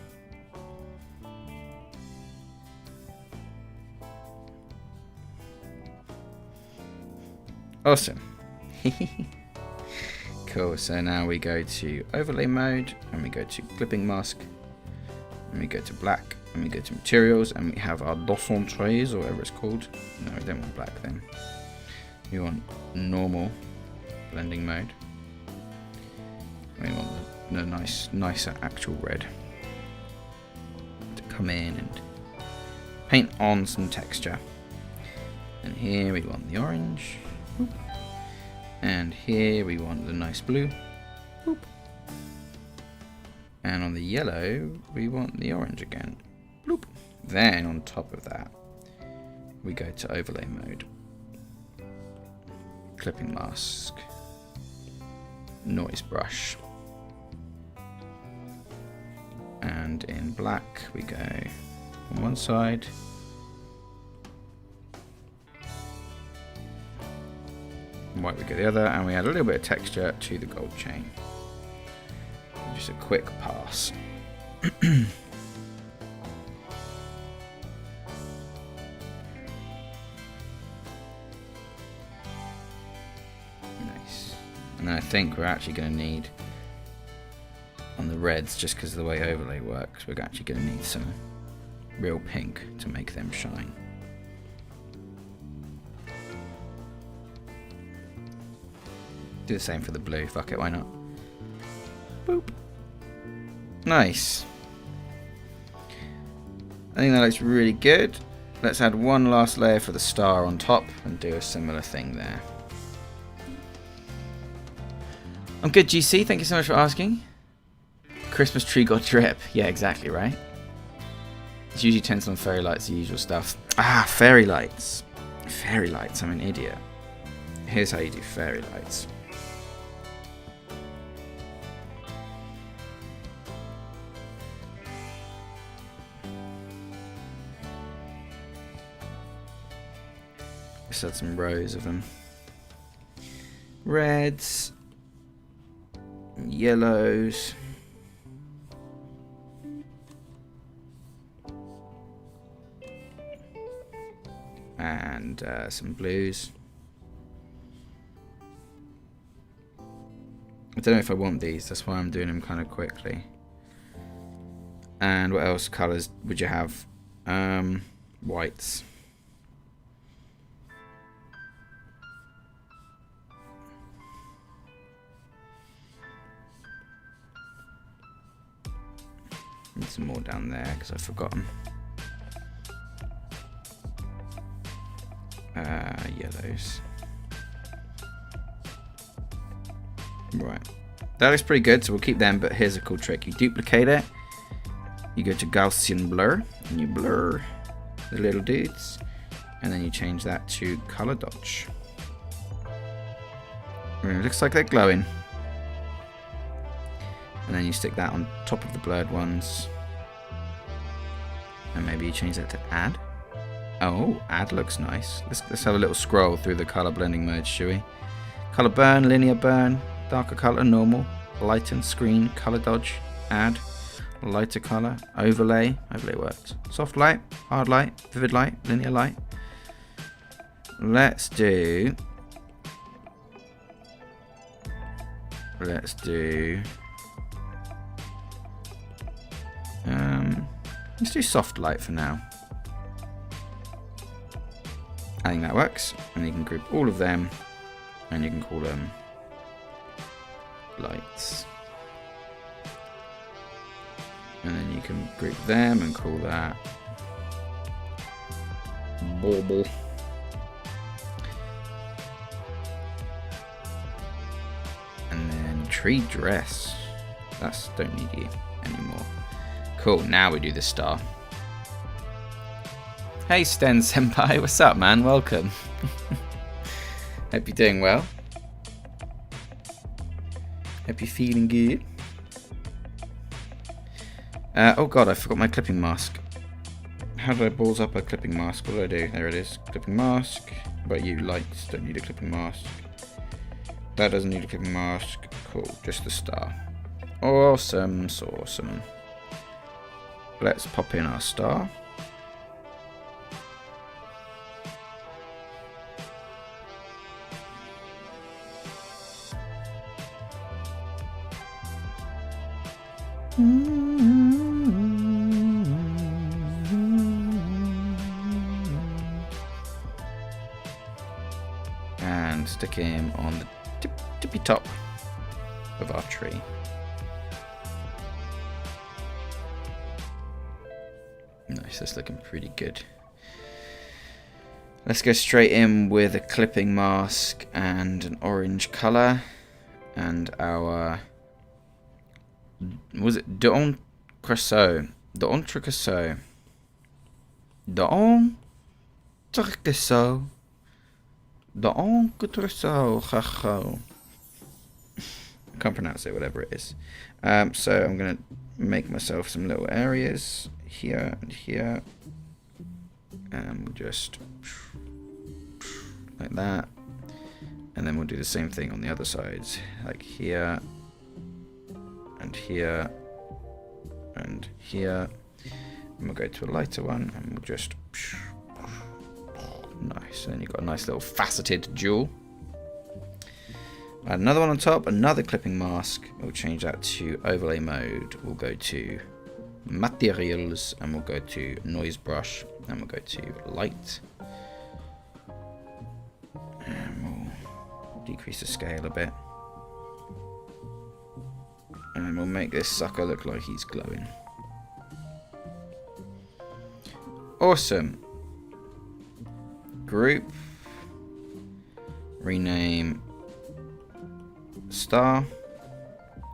Awesome. Cool, so now we go to overlay mode and we go to clipping mask and we go to black and we go to materials and we have our Dosson trays or whatever it's called. No, we don't want black then. We want normal blending mode. We want the nicer actual red to come in and paint on some texture. And here we want the orange. Boop. And here we want the nice blue. Boop. And on the yellow we want the orange again. Bloop. Then on top of that we go to overlay mode, clipping mask, noise brush, and in black we go on one side, and white we go the other, and we add a little bit of texture to the gold chain. Just a quick pass. And then I think we're actually going to need, on the reds, just because of the way overlay works, we're actually going to need some real pink to make them shine. Do the same for the blue, fuck it, why not? Boop. Nice. I think that looks really good. Let's add one last layer for the star on top and do a similar thing there. I'm good, GC. Thank you so much for asking. Christmas tree got drip. Yeah, exactly, right? It's usually tinsel and fairy lights, the usual stuff. Ah, fairy lights. Fairy lights, I'm an idiot. Here's how you do fairy lights. Just add some rows of them. Reds. Yellows. And some blues. I don't know if I want these, that's why I'm doing them kind of quickly. And what else colours would you have? Whites. Need some more down there because I've forgotten. Yellows. Right. That looks pretty good, so we'll keep them, but here's a cool trick. You duplicate it, you go to Gaussian blur, and you blur the little dudes, and then you change that to color dodge. And it looks like they're glowing. And then you stick that on top of the blurred ones. And maybe you change that to add. Oh, add looks nice. Let's have a little scroll through the color blending mode, shall we? Color burn, linear burn, darker color, normal, lighten, screen, color dodge, add, lighter color, overlay. Overlay works. Soft light, hard light, vivid light, linear light. Let's do soft light for now. I think that works, and you can group all of them, and you can call them lights. And then you can group them and call that bauble. And then tree dress. Don't need you anymore. Cool, now we do the star. Hey Sten Senpai, what's up man? Welcome. Hope you're doing well. Hope you're feeling good. Oh god, I forgot my clipping mask. How did I balls up a clipping mask? What did I do? There it is. Clipping mask. But you lights don't need a clipping mask. That doesn't need a clipping mask. Cool, just the star. Awesome, awesome. Let's pop in our star. And stick him on the tippy top of our tree. Nice, that's looking pretty good. Let's go straight in with a clipping mask and an orange colour. And our... was it d'entrecôte? D'entrecôte. D'entrecôte. D'entrecôte. I can't pronounce it, whatever it is. So I'm going to make myself some little areas here and here. And just like that. And then we'll do the same thing on the other sides, like here and here and here. And we'll go to a lighter one and we'll just nice. And then you've got a nice little faceted jewel. Add another one on top, another clipping mask. We'll change that to overlay mode. We'll go to materials and we'll go to noise brush and we'll go to light. And we'll decrease the scale a bit. And we'll make this sucker look like he's glowing. Awesome. Group. Rename star.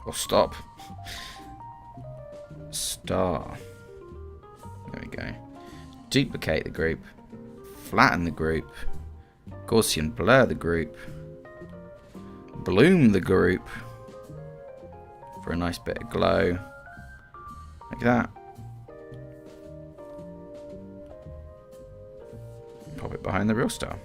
Or stop. Star. There we go. Duplicate the group. Flatten the group. Gaussian blur the group. Bloom the group. For a nice bit of glow. Like that. Pop it behind the real star.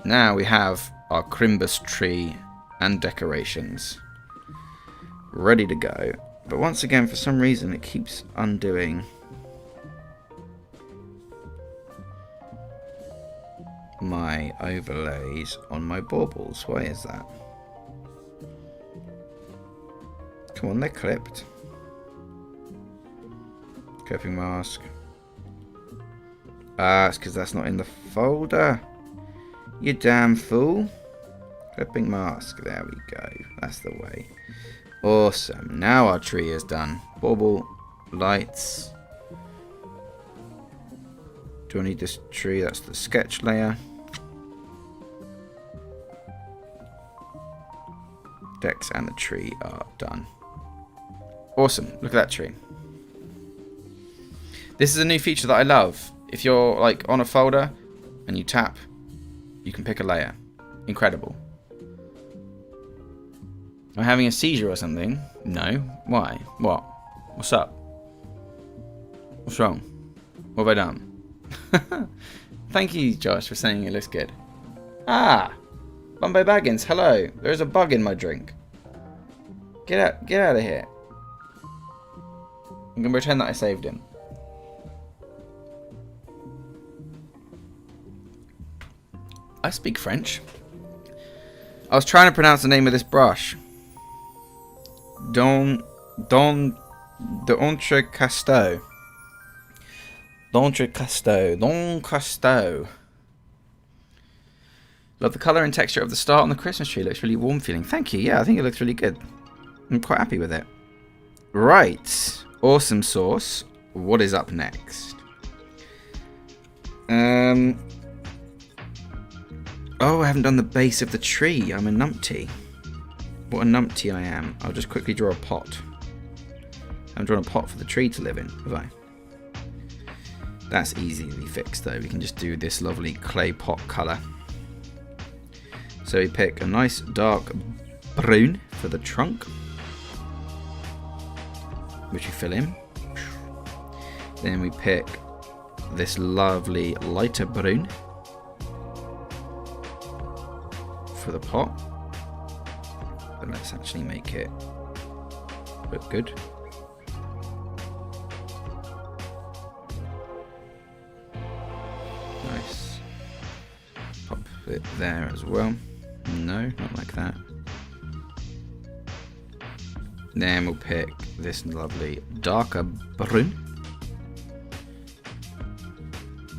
Now we have our Crimbus tree and decorations ready to go. But once again, for some reason, it keeps undoing my overlays on my baubles. Why is that? Come on, they're clipped. Clipping mask. Ah, it's because that's not in the folder. You damn fool. Clipping mask. There we go. That's the way. Awesome. Now our tree is done. Bauble. Lights. Do I need this tree? That's the sketch layer. Decks and the tree are done. Awesome. Look at that tree. This is a new feature that I love. If you're like on a folder and you tap, you can pick a layer. Incredible. Am I having a seizure or something? No. Why? What? What's up? What's wrong? What have I done? Thank you, Josh, for saying it looks good. Ah! Bombay Baggins, hello. There's a bug in my drink. Get out of here. I'm going to pretend that I saved him. I speak French. I was trying to pronounce the name of this brush. D'Entrecasteaux. Love the colour and texture of the star on the Christmas tree. Looks really warm feeling. Thank you. Yeah, I think it looks really good. I'm quite happy with it. Right. Awesome sauce. What is up next? Oh, I haven't done the base of the tree. I'm a numpty. What a numpty I am. I'll just quickly draw a pot. I haven't drawn a pot for the tree to live in, have I? That's easily fixed though. We can just do this lovely clay pot colour. So we pick a nice dark brown for the trunk, which we fill in. Then we pick this lovely lighter brown for the pot. But let's actually make it look good. Nice. Pop it there as well. No, not like that. Then we'll pick this lovely darker brown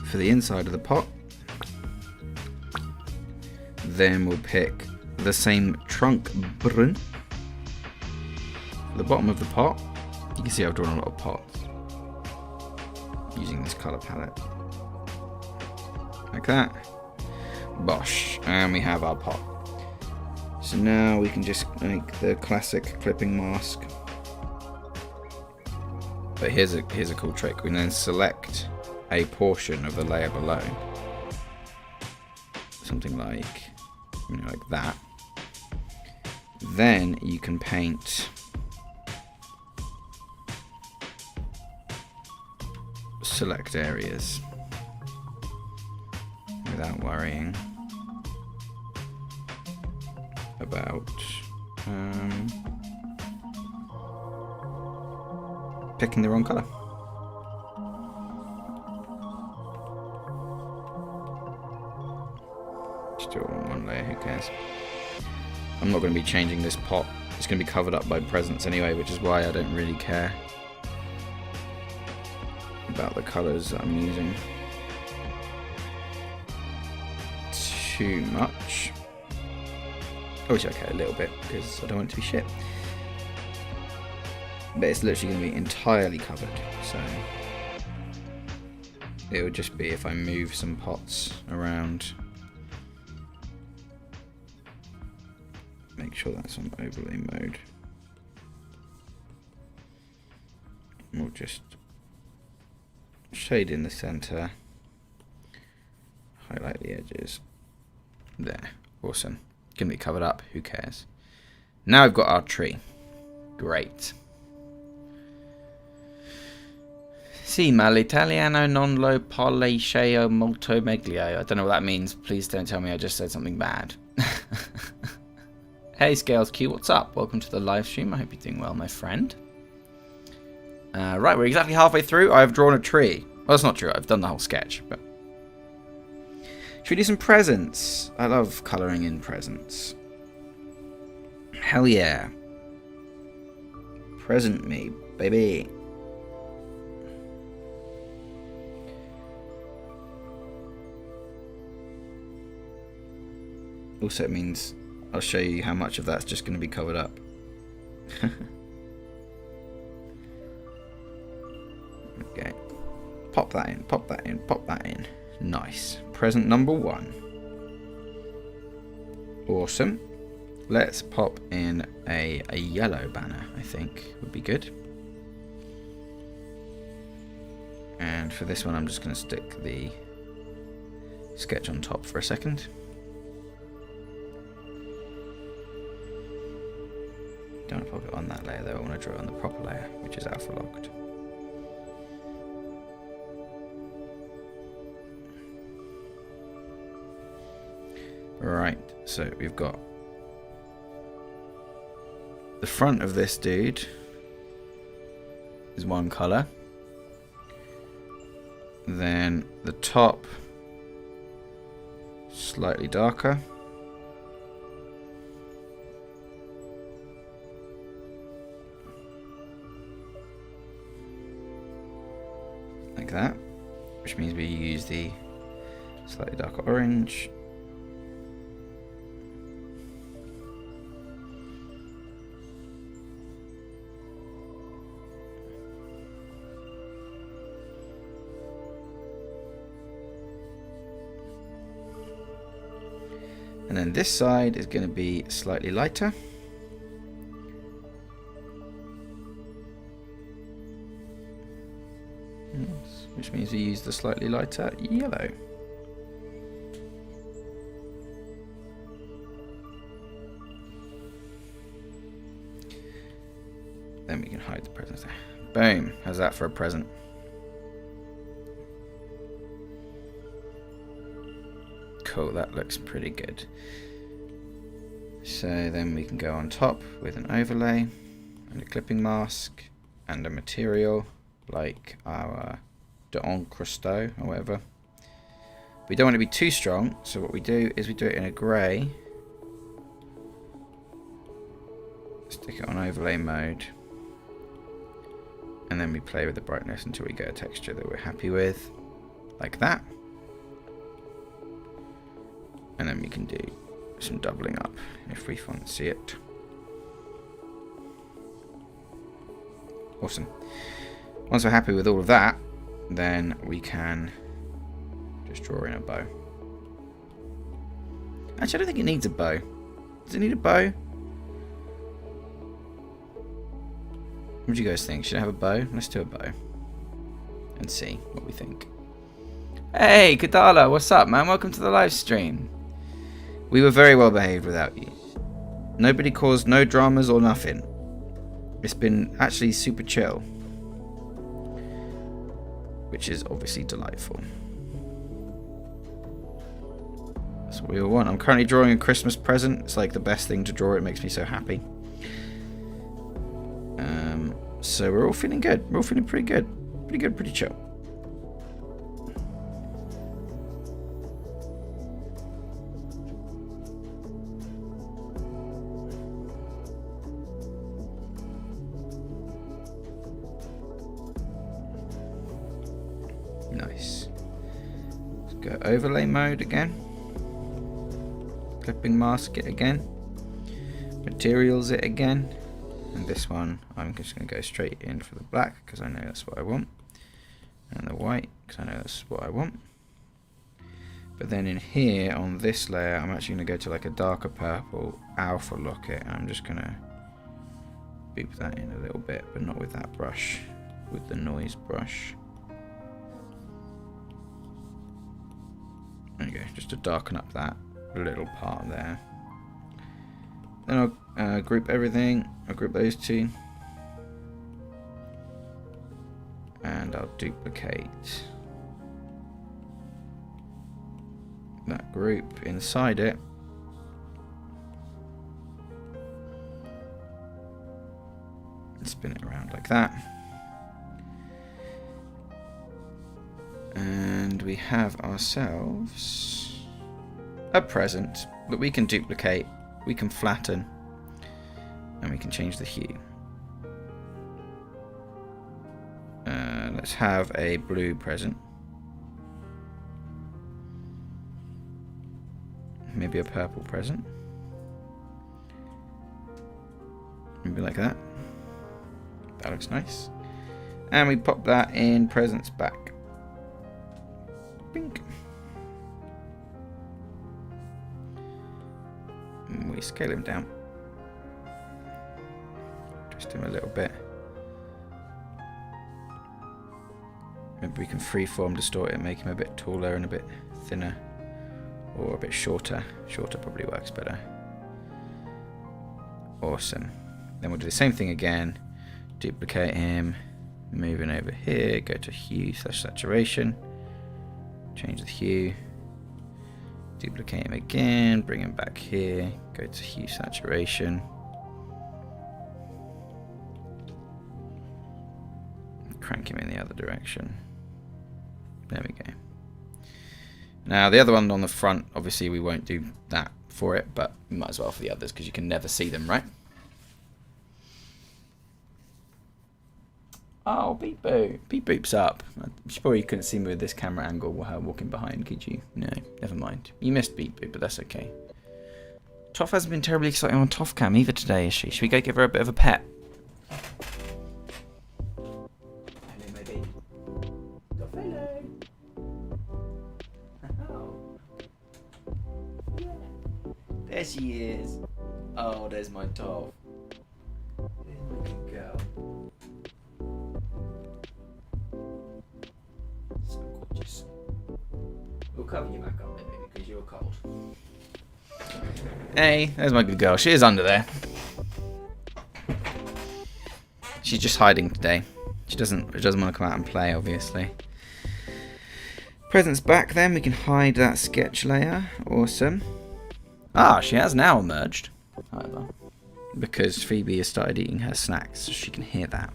for the inside of the pot. Then we'll pick the same trunk brown for the bottom of the pot. You can see I've drawn a lot of pots using this colour palette. Like that. Bosh. And we have our pot. So now we can just make the classic clipping mask. But here's a cool trick. We can then select a portion of the layer below. Something like, like that. Then you can paint select areas without worrying about picking the wrong colour. Just do it on one layer, who cares? I'm not going to be changing this pot. It's going to be covered up by presents anyway, which is why I don't really care about the colours that I'm using too much. Oh, it's okay a little bit because I don't want it to be shit. But it's literally going to be entirely covered, so it would just be if I move some pots around. Make sure that's on overlay mode. We'll just shade in the center, highlight the edges. There, awesome. Can be covered up, who cares? Now we've got our tree. Great. Sì, ma l'italiano non lo parlisce molto meglio. I don't know what that means. Please don't tell me I just said something bad. Hey, Scales Q, what's up? Welcome to the live stream. I hope you're doing well, my friend. Right, we're exactly halfway through. I've drawn a tree. Well, that's not true. I've done the whole sketch, but... Should we do some presents? I love colouring in presents. Hell yeah. Present me, baby. Also, it means I'll show you how much of that's just going to be covered up. Okay. Pop that in, pop that in, pop that in. Nice. Present number 1. Awesome. Let's pop in a yellow banner, I think would be good. And for this one, I'm just going to stick the sketch on top for a second. Don't want to pop it on that layer though, I want to draw it on the proper layer, which is alpha locked. Right, so we've got the front of this dude is one colour. Then the top slightly darker. Like that, which means we use the slightly darker orange. And then this side is going to be slightly lighter. Which means we use the slightly lighter yellow. Then we can hide the presents there. Boom. How's that for a present? Cool, that looks pretty good. So then we can go on top with an overlay and a clipping mask and a material like our d'encrusto or whatever. We don't want it to be too strong, so what we do is we do it in a grey. Stick it on overlay mode. And then we play with the brightness until we get a texture that we're happy with. Like that. And then we can do some doubling up if we fancy it. Awesome. Once we're happy with all of that, then we can just draw in a bow. Actually, I don't think it needs a bow. Does it need a bow? What do you guys think? Should I have a bow? Let's do a bow. And see what we think. Hey, Kadala, what's up, man? Welcome to the live stream. We were very well behaved without you. Nobody caused no dramas or nothing. It's been actually super chill. Which is obviously delightful. That's what we all want. I'm currently drawing a Christmas present. It's like the best thing to draw. It makes me so happy. So we're all feeling good. We're all feeling pretty good. Pretty good, pretty chill. Go overlay mode again. Clipping mask it again. Materials it again. And this one, I'm just going to go straight in for the black because I know that's what I want. And the white because I know that's what I want. But then in here on this layer, I'm actually going to go to like a darker purple, alpha lock it, and I'm just going to boop that in a little bit, but not with that brush, with the noise brush. There you go, just to darken up that little part there. Then I'll group everything, I'll group those two. And I'll duplicate that group inside it. And spin it around like that. And we have ourselves a present that we can duplicate, we can flatten, and we can change the hue. Let's have a blue present. Maybe a purple present. Maybe like that. That looks nice. And we pop that in presents back. Bink. And we scale him down. Twist him a little bit. Maybe we can freeform distort it, make him a bit taller and a bit thinner. Or a bit shorter. Shorter probably works better. Awesome. Then we'll do the same thing again. Duplicate him. Moving over here. Go to hue / saturation. Change the hue. Duplicate him again. Bring him back here. Go to hue saturation. Crank him in the other direction. There we go. Now the other one on the front, obviously we won't do that for it, but we might as well for the others because you can never see them, right? Oh, Beep Boop. Beep Boop's up. You probably couldn't see me with this camera angle while walking behind, could you? No, never mind. You missed Beep Boop, but that's okay. Toph hasn't been terribly exciting on Toph Cam either today, is she? Should we go give her a bit of a pet? There she is. Oh, there's my Toph. There's my good girl. So gorgeous. We'll cover you back up then, maybe, because you're cold. Hey, there's my good girl. She is under there. She's just hiding today. She doesn't want to come out and play, obviously. Presents back then. We can hide that sketch layer. Awesome. Ah, she has now emerged, however, because Phoebe has started eating her snacks, so she can hear that.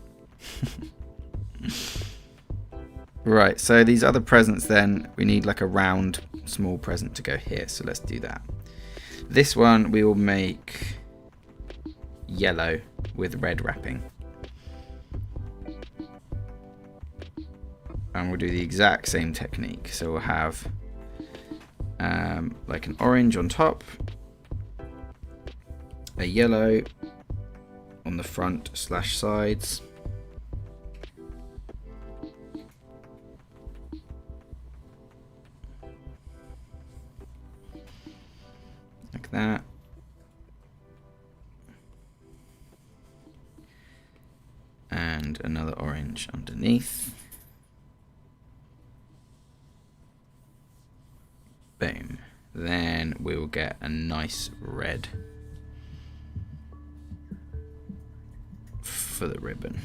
Right, so these other presents then, we need like a round, small present to go here, so let's do that. This one we will make yellow with red wrapping. And we'll do the exact same technique, so we'll have like an orange on top, a yellow on the front / sides, like that, and another orange underneath. Boom. Then we will get a nice red for the ribbon.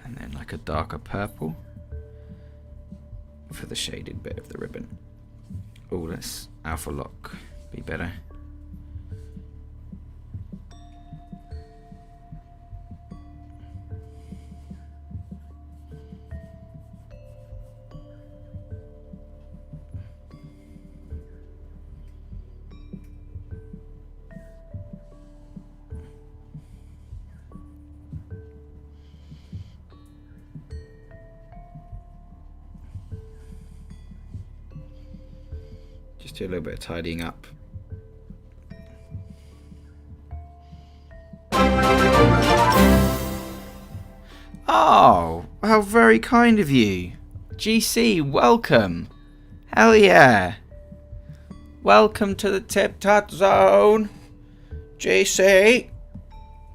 And then like a darker purple for the shaded bit of the ribbon. Oh, let's alpha lock be better. do a little bit of tidying up. Oh, how very kind of you. GC, welcome. Hell yeah. Welcome to the TipTut zone. GC.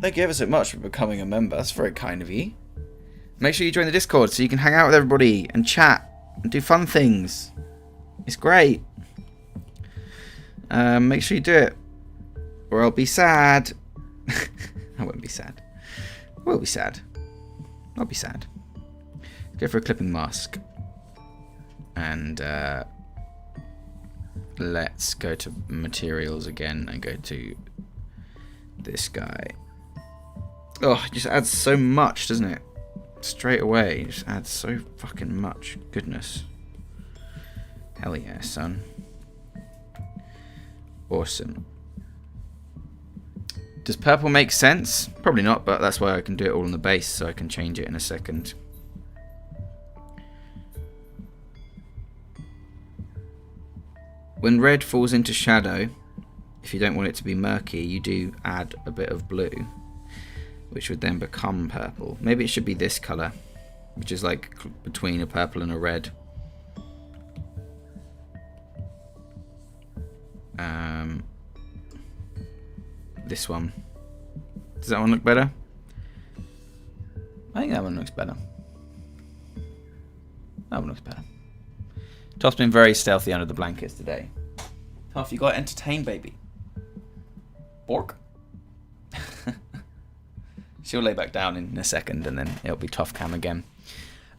Thank you ever so much for becoming a member. That's very kind of you. Make sure you join the Discord so you can hang out with everybody and chat and do fun things. It's great. Make sure you do it, or I'll be sad. I won't be sad. I will be sad. I'll be sad. Go for a clipping mask. And let's go to materials again and go to this guy. Oh, it just adds so much, doesn't it? Straight away, it just adds so fucking much goodness. Hell yeah, son. Awesome. Does purple make sense? Probably not, but that's why I can do it all on the base, so I can change it in a second. When red falls into shadow, if you don't want it to be murky, you do add a bit of blue, which would then become purple. Maybe it should be this colour, which is like between a purple and a red. This one. Does that one look better? I think that one looks better. That one looks better. Toph's been very stealthy under the blankets today. Toph, you got entertained, baby. Bork. She'll lay back down in a second and then it'll be Toph cam again.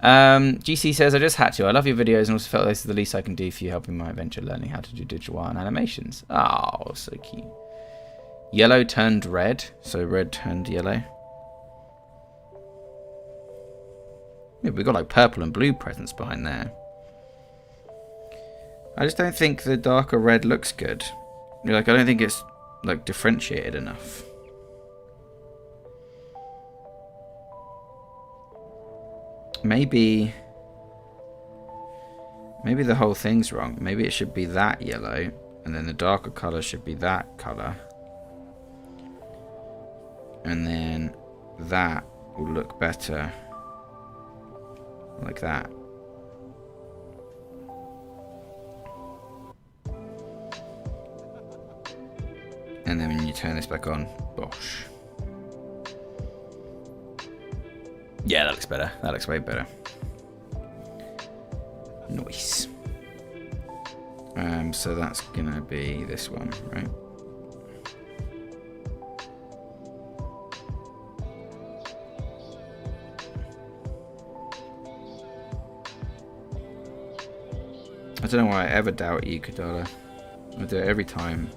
GC says, I just had to. I love your videos and also felt this is the least I can do for you helping my venture learning how to do digital art and animations. Oh, so cute. Yellow turned red, so red turned yellow. Yeah, we've got like purple and blue presents behind there. I just don't think the darker red looks good. Like, I don't think it's like differentiated enough. Maybe the whole thing's wrong. Maybe it should be that yellow, and then the darker colour should be that colour. And then that will look better. Like that. And then when you turn this back on, bosh. Yeah, that looks better. That looks way better. Nice. So that's gonna be this one, right? I don't know why I ever doubt you, Kadala. I do it every time.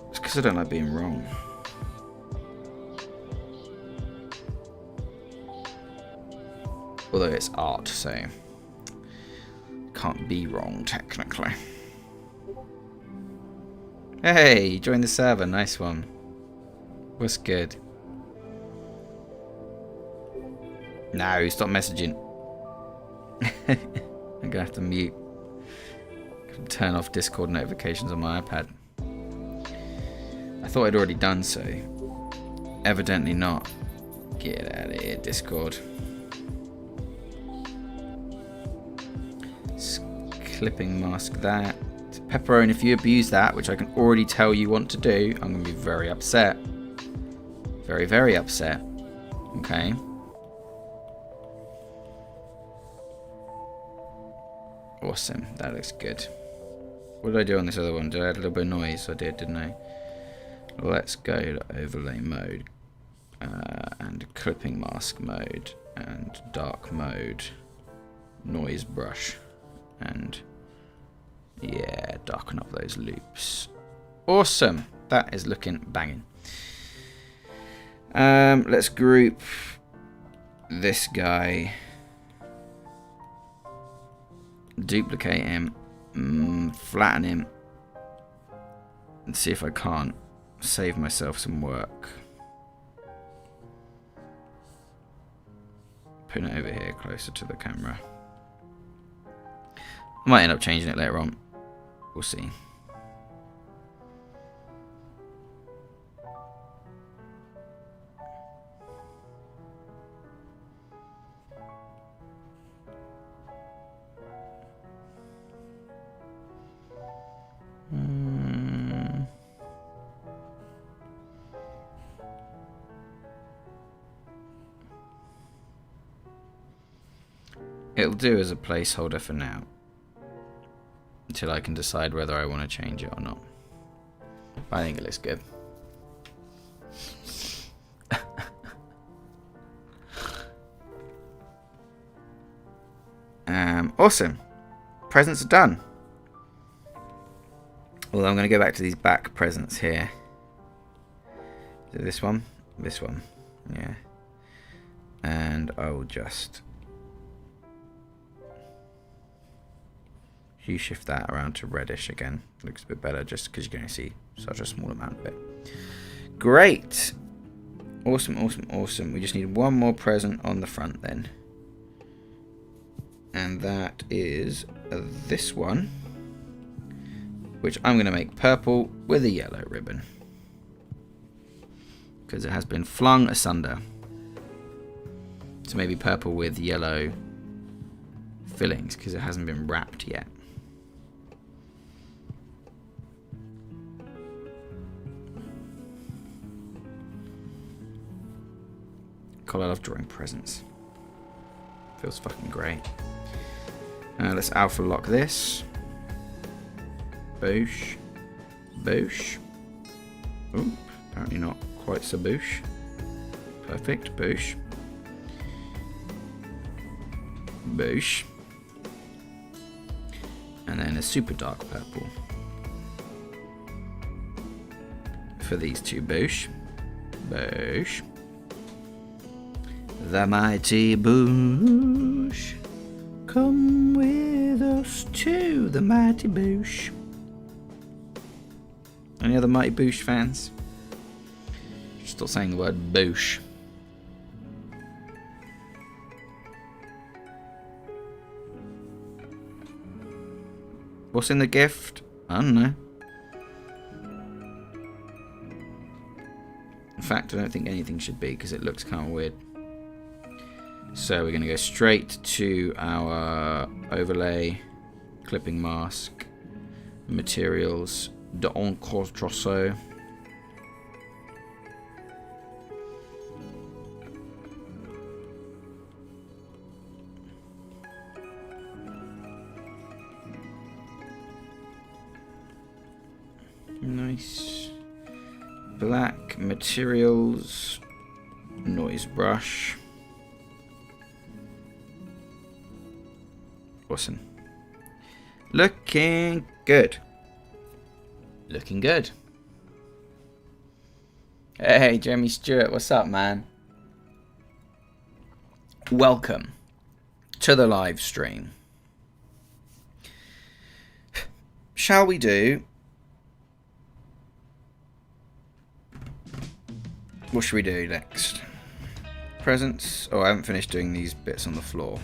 It's because I don't like being wrong. Although it's art, so can't be wrong technically. Hey, you joined the server, nice one. What's good? No, stop messaging. I'm gonna have to mute. Turn off Discord notifications on my iPad. I thought I'd already done so. Evidently not. Get out of here, Discord. Clipping mask that. Pepperoni, if you abuse that, which I can already tell you want to do, I'm going to be very upset. Very, very upset. Okay. Awesome. That looks good. What did I do on this other one? Did I add a little bit of noise? I did, didn't I? Let's go to overlay mode. And clipping mask mode. And dark mode. Noise brush. And yeah, darken up those loops. Awesome. That is looking banging. Let's group this guy. Duplicate him. Flatten him. And see if I can't save myself some work. Put it over here closer to the camera. I might end up changing it later on. We'll see. It'll do as a placeholder for now, until I can decide whether I want to change it or not. But I think it looks good. Awesome. Presents are done. Well, I'm going to go back to these back presents here. Is it this one? This one. Yeah. And I will just hue shift that around to reddish again. Looks a bit better just because you can only see such a small amount of it. Great. Awesome, awesome, awesome. We just need one more present on the front then. And that is this one, which I'm going to make purple with a yellow ribbon, because it has been flung asunder. So maybe purple with yellow fillings, because it hasn't been wrapped yet. God, I love drawing presents. Feels fucking great. Let's alpha lock this. Boosh. Boosh. Oop, apparently not quite so boosh. Perfect. Boosh. Boosh. And then a super dark purple for these two. Boosh. Boosh. The mighty Boosh. Come with us to the mighty Boosh. Any other mighty Boosh fans? Still saying the word Boosh. What's in the gift? I don't know. In fact, I don't think anything should be, because it looks kind of weird. So we're going to go straight to our overlay, clipping mask, materials, d'encre trousseau. Nice. Black materials, noise brush. Awesome. Looking good. Looking good. Hey, Jeremy Stewart, what's up, man? Welcome to the live stream. Shall we do... What should we do next? Presents? Oh, I haven't finished doing these bits on the floor.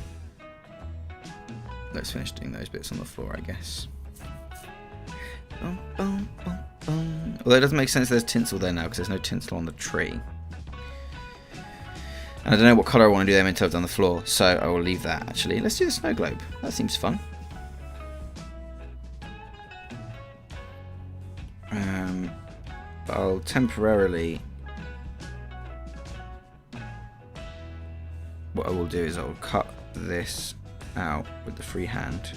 Let's finish doing those bits on the floor, I guess. Although it doesn't make sense there's tinsel there now, because there's no tinsel on the tree. And I don't know what colour I want to do them until I've done the floor, so I will leave that, actually. Let's do the snow globe. That seems fun. But I'll temporarily... What I will do is I'll cut this out with the freehand.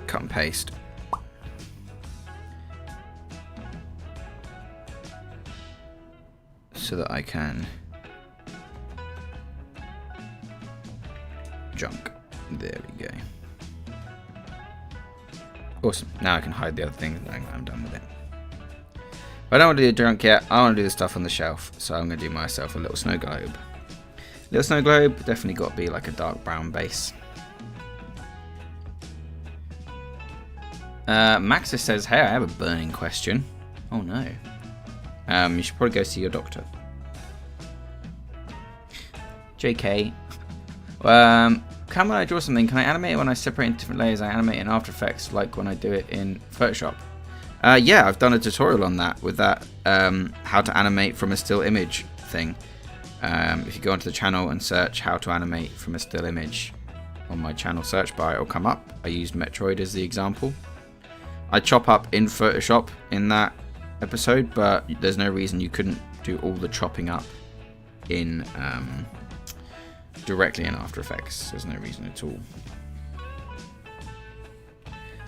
Cut and paste. So that I can junk. There we go. Awesome. Now I can hide the other things and I'm done with it. But I don't want to do junk yet. I want to do the stuff on the shelf. So I'm going to do myself a little snow globe. Little snow globe, definitely got to be like a dark brown base. Maxis says, hey, I have a burning question. Oh no. You should probably go see your doctor. JK. When I draw something, can I animate it when I separate into different layers? I animate in After Effects like when I do it in Photoshop. Yeah, I've done a tutorial on that with that how to animate from a still image thing. If you go onto the channel and search how to animate from a still image on my channel search bar, it'll come up. I used Metroid as the example. I chop up in Photoshop in that episode, but there's no reason you couldn't do all the chopping up in directly in After Effects. There's no reason at all.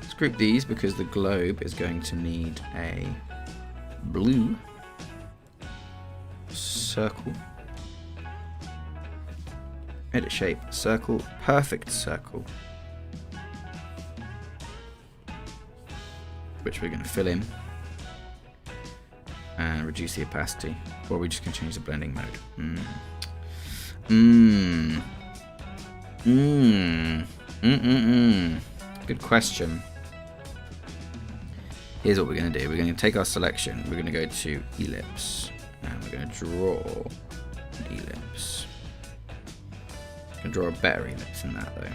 Let's group these because the globe is going to need a blue circle. Edit shape, circle, perfect circle, which we're going to fill in and reduce the opacity, or we're just going to change the blending mode. Good question. Here's what we're going to do. We're going to take our selection. We're going to go to ellipse, and we're going to draw an ellipse. I'm going to draw a better ellipse than that, though.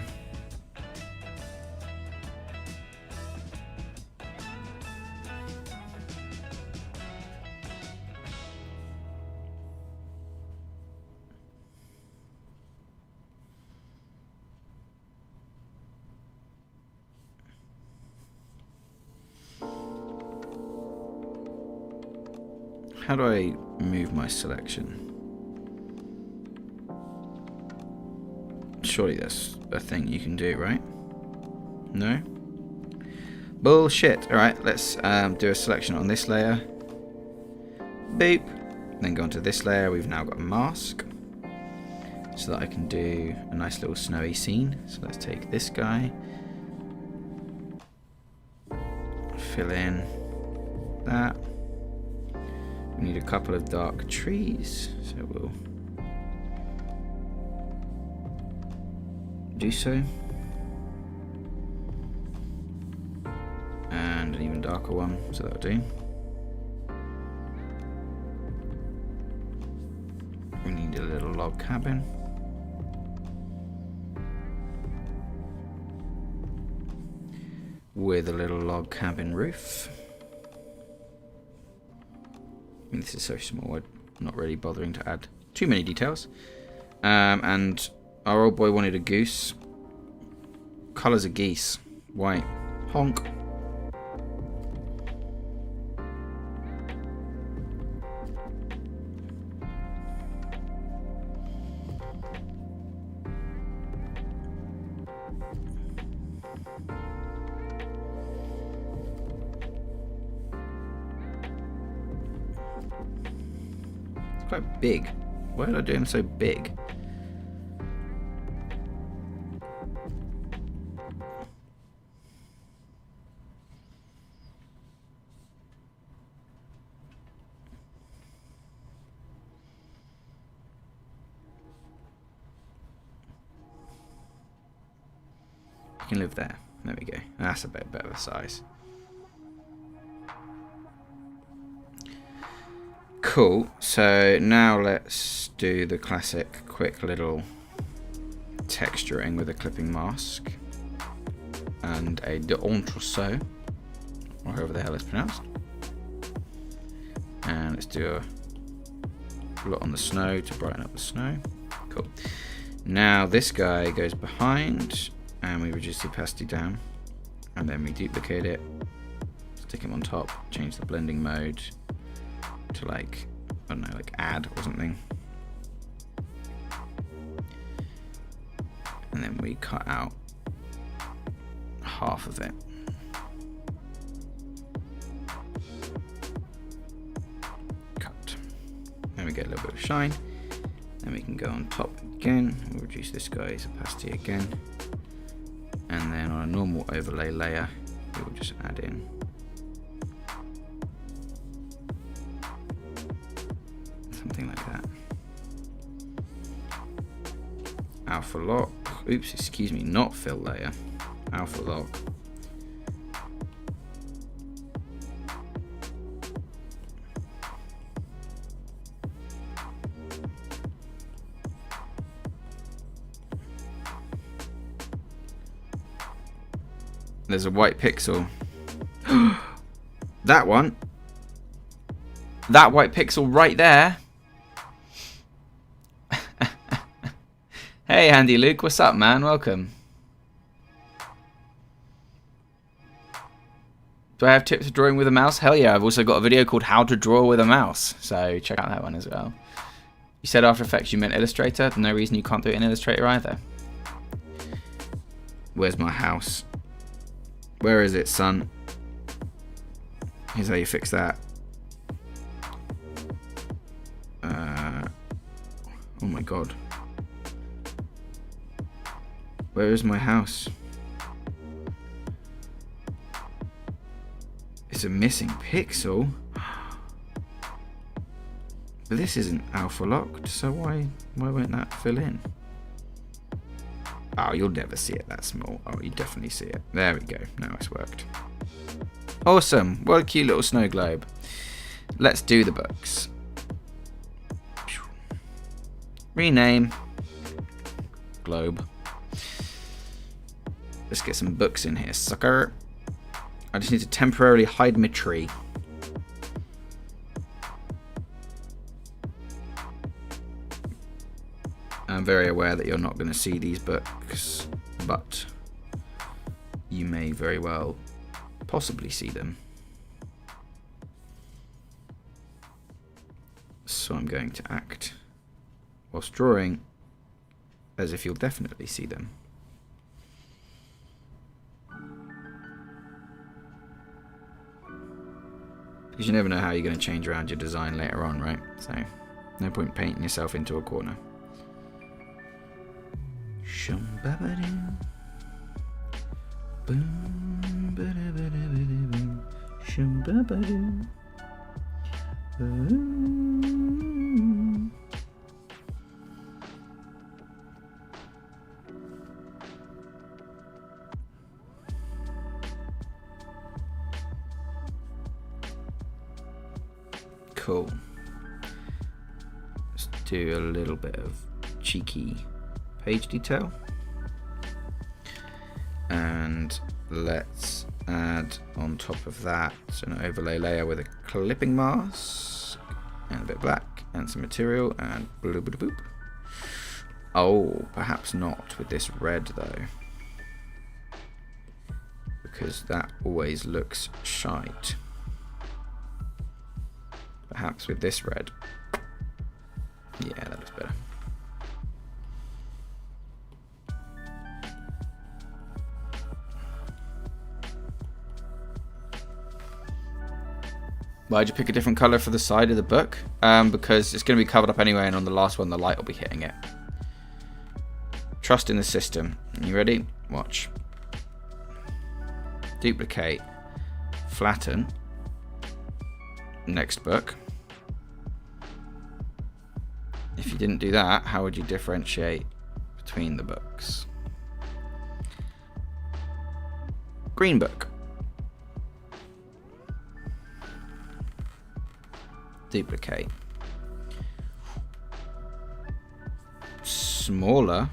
How do I move my selection? Surely that's a thing you can do, right? No? Bullshit. Alright, let's do a selection on this layer. Boop. Then go onto this layer. We've now got a mask. So that I can do a nice little snowy scene. So let's take this guy. Fill in that. We need a couple of dark trees, so we'll do so. And an even darker one, so that'll do. We need a little log cabin. With a little log cabin roof. This is so small, I'm not really bothering to add too many details. And our old boy wanted a goose. Colours of geese. White. Honk. Quite big. Why did I do him so big? You can live there. There we go. That's a bit better of a size. Cool, so now let's do the classic quick little texturing with a clipping mask and a d'entresol, or however the hell it's pronounced. And let's do a lot on the snow to brighten up the snow. Cool. Now this guy goes behind and we reduce the opacity down, and then we duplicate it, stick him on top, change the blending mode to like, I don't know, like add or something. And then we cut out half of it. Cut. Then we get a little bit of shine. Then we can go on top again. We'll reduce this guy's opacity again. And then on a normal overlay layer, we will just add in something like that. Alpha lock. Oops, excuse me, not fill layer. Alpha lock. There's a white pixel. That one. That white pixel right there. Hey, Andy Luke. What's up, man? Welcome. Do I have tips for drawing with a mouse? Hell yeah. I've also got a video called How to Draw with a Mouse. So check out that one as well. You said After Effects, you meant Illustrator. No reason you can't do it in Illustrator either. Where's my house? Where is it, son? Here's how you fix that. Oh my god. Where is my house? It's a missing pixel. But this isn't alpha locked, so why won't that fill in? Oh, you'll never see it that small. Oh, you definitely see it. There we go. Now it's worked. Awesome. What a cute little snow globe. Let's do the books. Rename. Globe. Let's get some books in here, sucker. I just need to temporarily hide my tree. I'm very aware that you're not going to see these books, but you may very well possibly see them. So I'm going to act whilst drawing as if you'll definitely see them. Because you never know how you're going to change around your design later on, right? So no point painting yourself into a corner. Shum-ba-ba-doo. Boom-ba-da-ba-da-ba-da-boom. Shum-ba-ba-doo. Boom. Cool. Let's do a little bit of cheeky page detail. And let's add on top of that an overlay layer with a clipping mask and a bit of black and some material and bloop bloop boop. Oh, perhaps not with this red though, because that always looks shite. Perhaps with this red. Yeah, that looks better. Why'd you pick a different colour for the side of the book? Because it's going to be covered up anyway, and on the last one the light will be hitting it. Trust in the system. You ready? Watch. Duplicate. Flatten. Next book. If you didn't do that, how would you differentiate between the books? Green book. Duplicate. Smaller.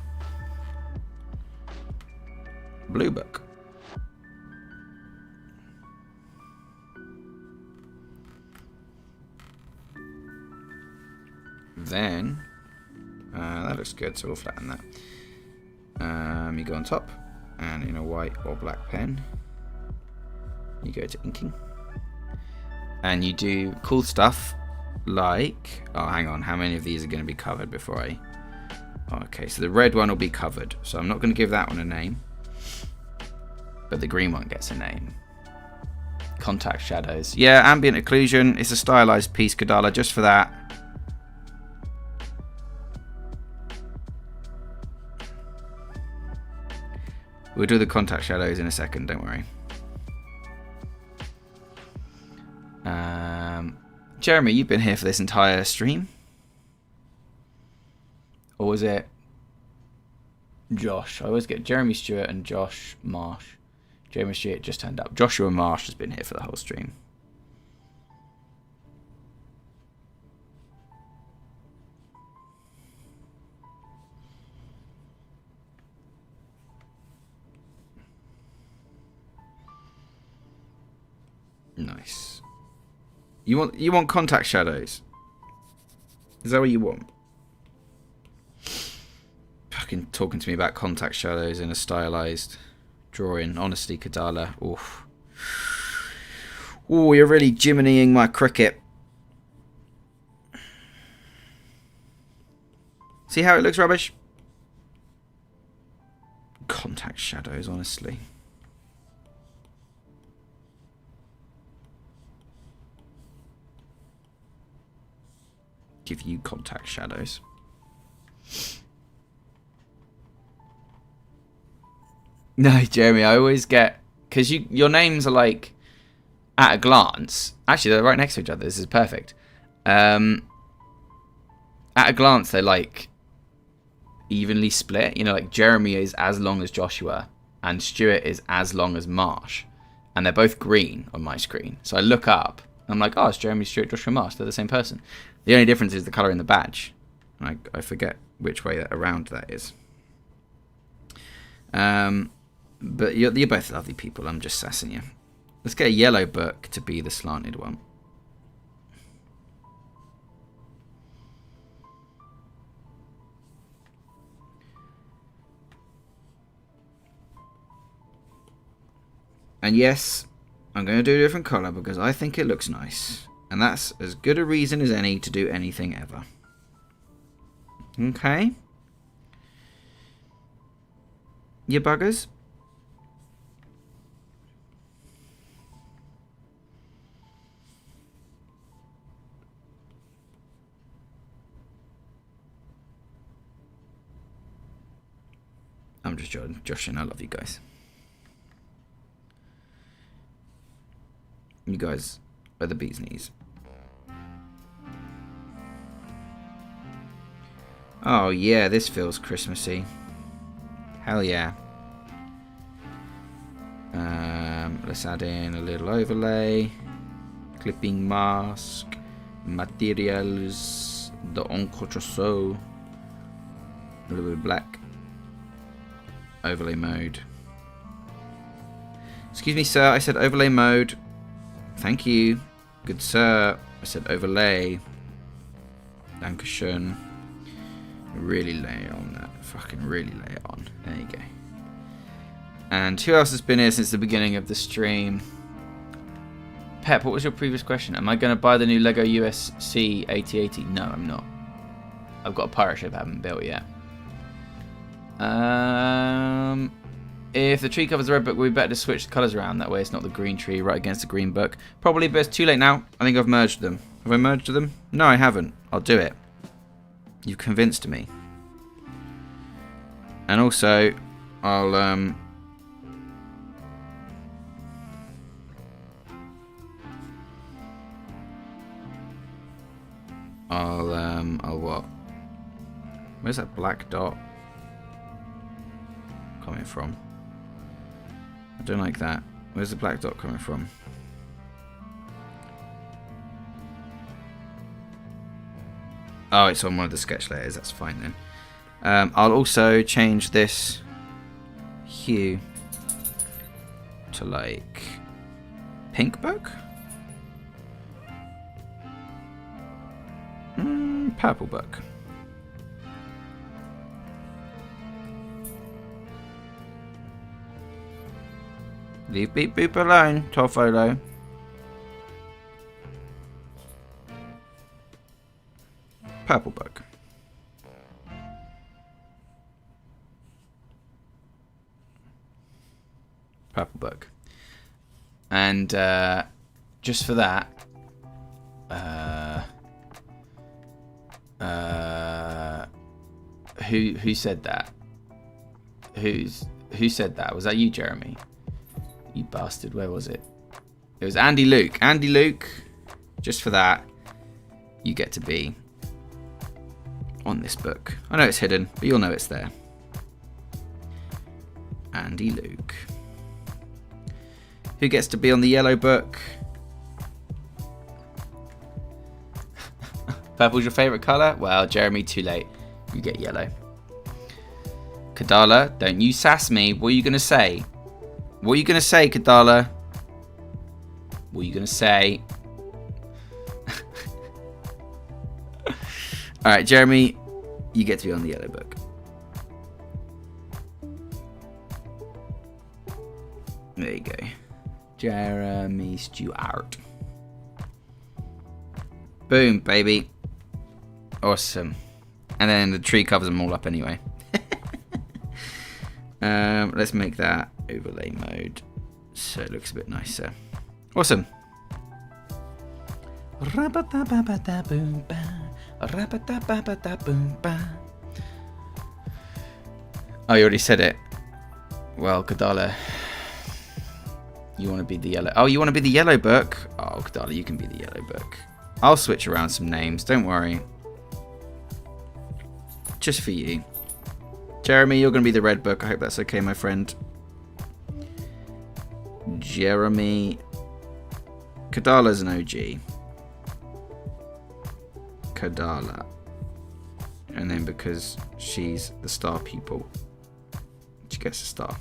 Blue book. Then that looks good, so we'll flatten that. You go on top, and in a white or black pen, you go to inking, and you do cool stuff like, oh, hang on, how many of these are going to be covered before I? Okay, so the red one will be covered, so I'm not going to give that one a name, but the green one gets a name. Contact shadows. Yeah, ambient occlusion. It's a stylized piece, Kadala, just for that. We'll do the contact shadows in a second, don't worry. Jeremy, you've been here for this entire stream? Or was it Josh? I always get Jeremy Stewart and Josh Marsh. Jeremy Stewart just turned up. Joshua Marsh has been here for the whole stream. Nice. You want contact shadows? Is that what you want? Fucking talking to me about contact shadows in a stylized drawing. Honestly, Kadala. Oof. Oh, you're really jiminying my cricket. See how it looks rubbish? Contact shadows, honestly. Give you contact shadows. No, Jeremy, I always get... Because your names are like... At a glance... Actually, they're right next to each other. This is perfect. At a glance, they're like... evenly split. You know, like Jeremy is as long as Joshua. And Stuart is as long as Marsh. And they're both green on my screen. So I look up. And I'm like, oh, it's Jeremy, Stuart, Joshua, Marsh. They're the same person. The only difference is the colour in the badge. I forget which way around that is. But you're both lovely people. I'm just sassing you. Let's get a yellow book to be the slanted one. And yes, I'm going to do a different colour because I think it looks nice. And that's as good a reason as any to do anything ever. Okay. You buggers? I'm just joshing. I love you guys. You guys are the bee's knees. Oh yeah, this feels Christmassy. Hell yeah. Let's add in a little overlay. Clipping mask. Materials. The encre. A little bit of black. Overlay mode. Excuse me, sir. I said overlay mode. Thank you. Good sir. I said overlay. Dankeschön. Really lay it on that. Fucking really lay it on. There you go. And who else has been here since the beginning of the stream? Pep, what was your previous question? Am I going to buy the new Lego USC 8080? No, I'm not. I've got a pirate ship I haven't built yet. If the tree covers the red book, we'd be better to switch the colours around. That way it's not the green tree right against the green book. Probably, but it's too late now. I think I've merged them. Have I merged them? No, I haven't. I'll do it. You've convinced me. And also, I'll what? Where's that black dot coming from? I don't like that. Where's the black dot coming from? Oh, it's on one of the sketch layers. That's fine then. I'll also change this hue to like pink book. Purple book. Leave beep boop alone, Toffolo. Purple book. Purple book. And just for that, who said that? Who said that? Was that you, Jeremy? You bastard. Where was it? It was Andy Luke. Andy Luke, just for that, you get to be on this book. I know it's hidden, but you'll know it's there. Andy Luke. Who gets to be on the yellow book? Purple's your favourite colour? Well, Jeremy, too late. You get yellow. Kadala, don't you sass me. What are you going to say? What are you going to say, Kadala? What are you going to say? Alright, Jeremy, you get to be on the yellow book. There you go. Jeremy Stewart. Boom, baby. Awesome. And then the tree covers them all up anyway. Let's make that overlay mode so it looks a bit nicer. Awesome. Oh, you already said it. Well, Kadala, you want to be the yellow. Oh, you want to be the yellow book? Oh, Kadala, you can be the yellow book. I'll switch around some names. Don't worry. Just for you. Jeremy, you're going to be the red book. I hope that's okay, my friend. Jeremy. Kadala's an OG. Kadala. And then because she's the star pupil, she gets a star.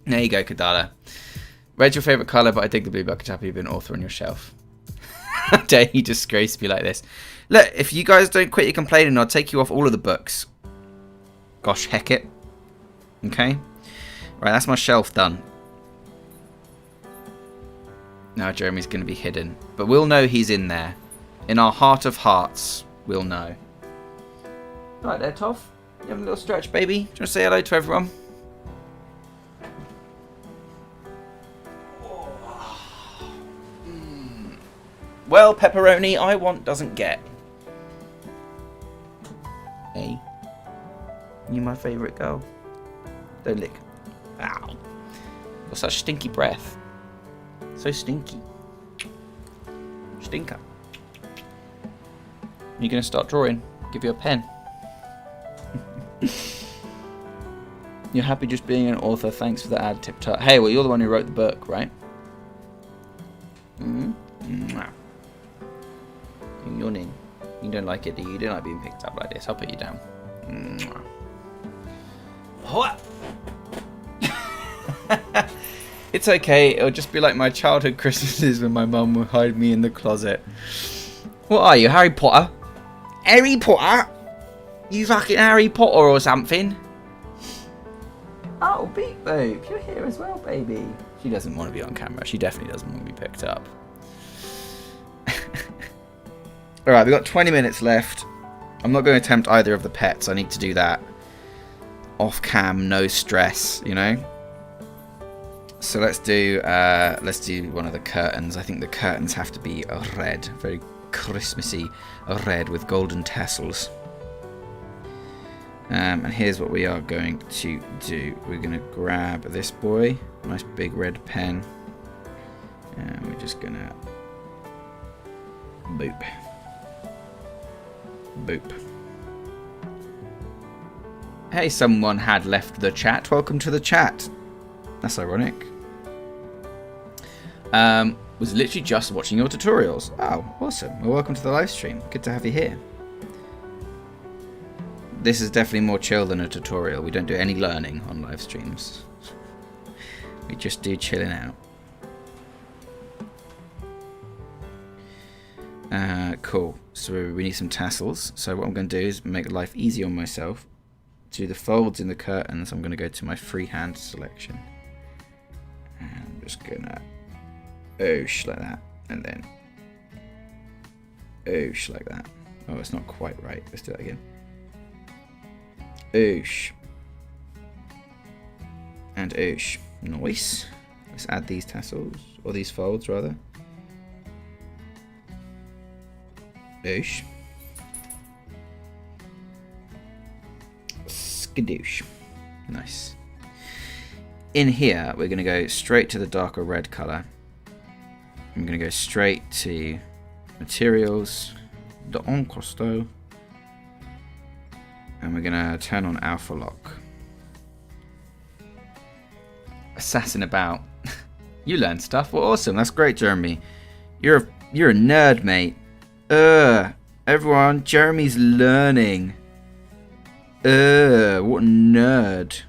There you go, Kadala. Red's your favourite colour, but I dig the blue bucket chapter. You've been author on your shelf. How dare you disgrace me like this? Look, if you guys don't quit your complaining, I'll take you off all of the books. Gosh, heck it. Okay. Right, that's my shelf done. Now Jeremy's going to be hidden. But we'll know he's in there. In our heart of hearts, we'll know. Right there, Toph. You having a little stretch, baby? Do you want to say hello to everyone? Well, pepperoni, I want doesn't get. Hey. You my favourite girl. Don't lick. Ow. Got such stinky breath. So stinky. Stinker. You gonna start drawing? Give you a pen. You're happy just being an author. Thanks for the ad, TipTut. Hey, well, you're the one who wrote the book, right? You're yawning. You don't like it, do you? You don't like being picked up like this. I'll put you down. It's okay. It'll just be like my childhood Christmases when my mum would hide me in the closet. What are you, Harry Potter? Harry Potter? You fucking Harry Potter or something? Oh, Beep Boop, you're here as well, baby. She doesn't want to be on camera. She definitely doesn't want to be picked up. Alright, we've got 20 minutes left. I'm not going to attempt either of the pets. I need to do that off cam, no stress, you know? So let's do one of the curtains. I think the curtains have to be a red, very Christmassy red with golden tassels. And here's what we are going to do. We're going to grab this boy, nice big red pen, and we're just going to boop. Boop. Hey, someone had left the chat. Welcome to the chat. That's ironic. Was literally just watching your tutorials. Oh, awesome. Well, welcome to the live stream. Good to have you here. This is definitely more chill than a tutorial. We don't do any learning on live streams. We just do chilling out. Cool. So we need some tassels. So what I'm going to do is make life easy on myself. To do the folds in the curtains, I'm going to go to my freehand selection. And I'm just going to oosh like that. And then oosh like that. Oh, it's not quite right. Let's do that again. Oosh. And oosh. Nice. Let's add these tassels. Or these folds, rather. Oosh. Skadoosh. Nice. In here, we're going to go straight to the darker red colour. I'm going to go straight to materials, the encosto, and we're going to turn on alpha lock. Assassin about. You learn stuff. Well, awesome. That's great, Jeremy. You're a nerd, mate. Everyone, Jeremy's learning. What a nerd.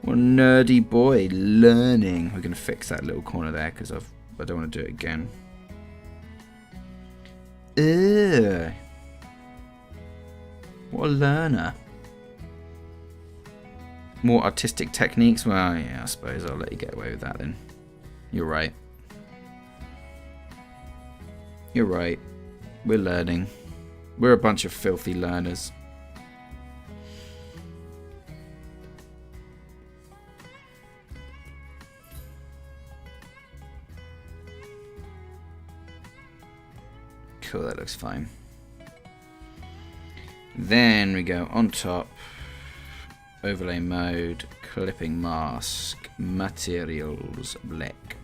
What a nerdy boy learning. We're going to fix that little corner there because I've but I don't want to do it again. Ugh. What a learner. More artistic techniques? Well, yeah, I suppose I'll let you get away with that then. You're right. You're right. We're learning. We're a bunch of filthy learners. Cool, that looks fine. Then we go on top, overlay mode, clipping mask, materials, black.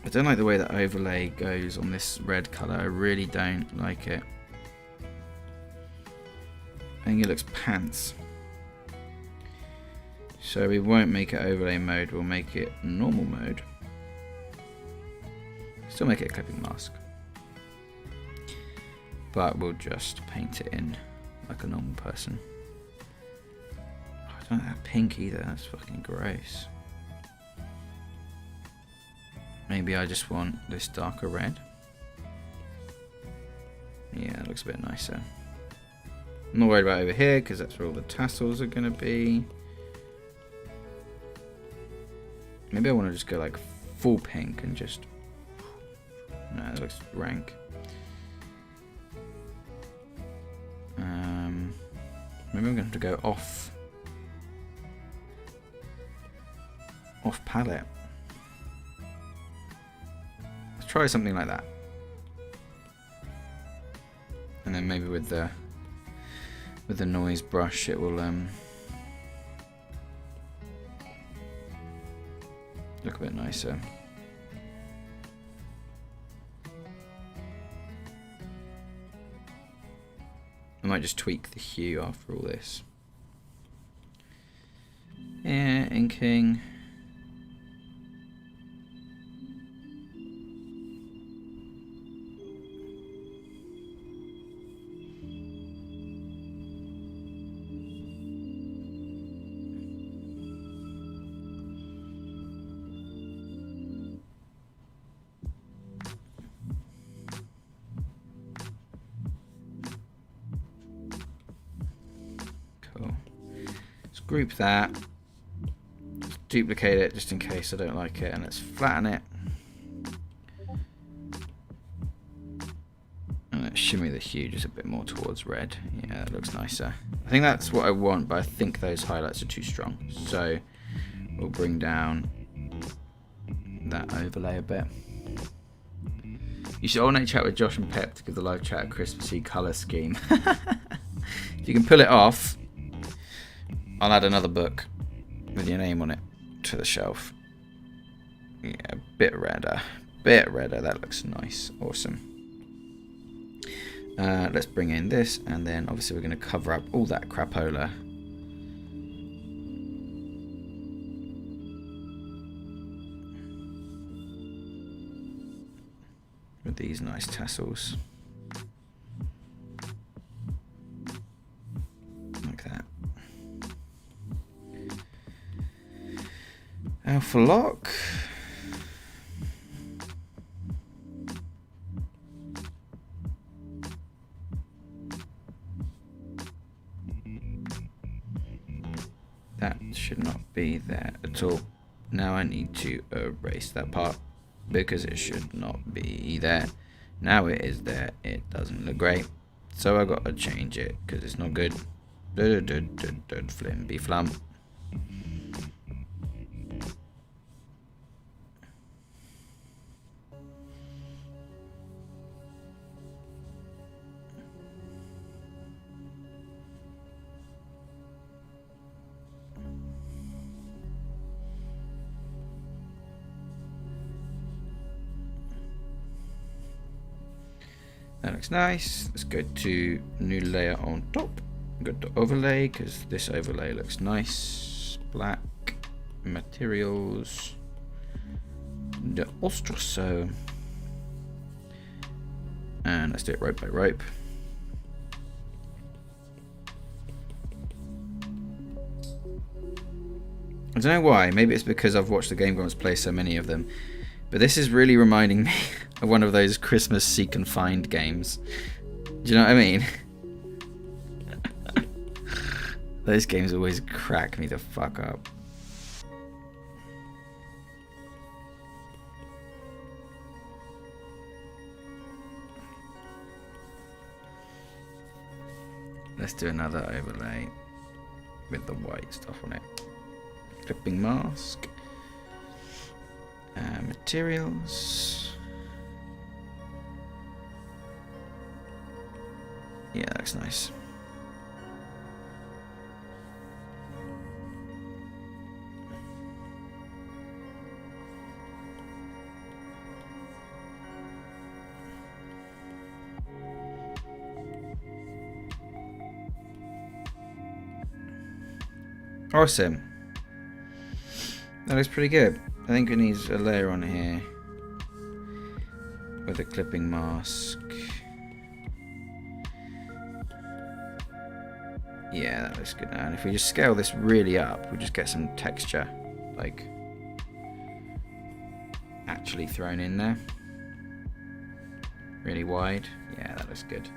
I don't like the way that overlay goes on this red colour. I really don't like it. I think it looks pants. So we won't make it overlay mode, we'll make it normal mode. Still make it a clipping mask. But we'll just paint it in like a normal person. Oh, I don't like that pink either, that's fucking gross. Maybe I just want this darker red. Yeah, it looks a bit nicer. I'm not worried about over here because that's where all the tassels are going to be. Maybe I want to just go like full pink and just... No, that looks rank. Maybe I'm going to have to go off palette. Let's try something like that. And then maybe with the noise brush it will look a bit nicer. I might just tweak the hue after all this. Yeah, inking. Group that, just duplicate it just in case I don't like it, and let's flatten it. And let's shimmy the hue just a bit more towards red. Yeah, that looks nicer. I think that's what I want, but I think those highlights are too strong. So we'll bring down that overlay a bit. You should alternate chat with Josh and Pep to give the live chat a Christmassy colour scheme. If you can pull it off, I'll add another book with your name on it to the shelf. Yeah, a bit redder. That looks nice. Awesome. Let's bring in this, and then obviously we're going to cover up all that crapola. With these nice tassels. Like that. Alpha lock. That should not be there at all. Now I need to erase that part because it should not be there. Now it is there. It doesn't look great. So I got to change it because it's not good. Flimby flump. That looks nice. Let's go to new layer on top. Go to overlay because this overlay looks nice. Black materials. The Ostroso. And let's do it rope by rope. I don't know why. Maybe it's because I've watched the Game Grumps play so many of them. But this is really reminding me of one of those Christmas seek and find games. Do you know what I mean? Those games always crack me the fuck up. Let's do another overlay with the white stuff on it. Clipping mask. Materials. Yeah, that looks nice. Awesome. That looks pretty good. I think it needs a layer on here with a clipping mask. Yeah, that looks good now. And if we just scale this really up, we just get some texture, like, actually thrown in there. Really wide. Yeah, that looks good.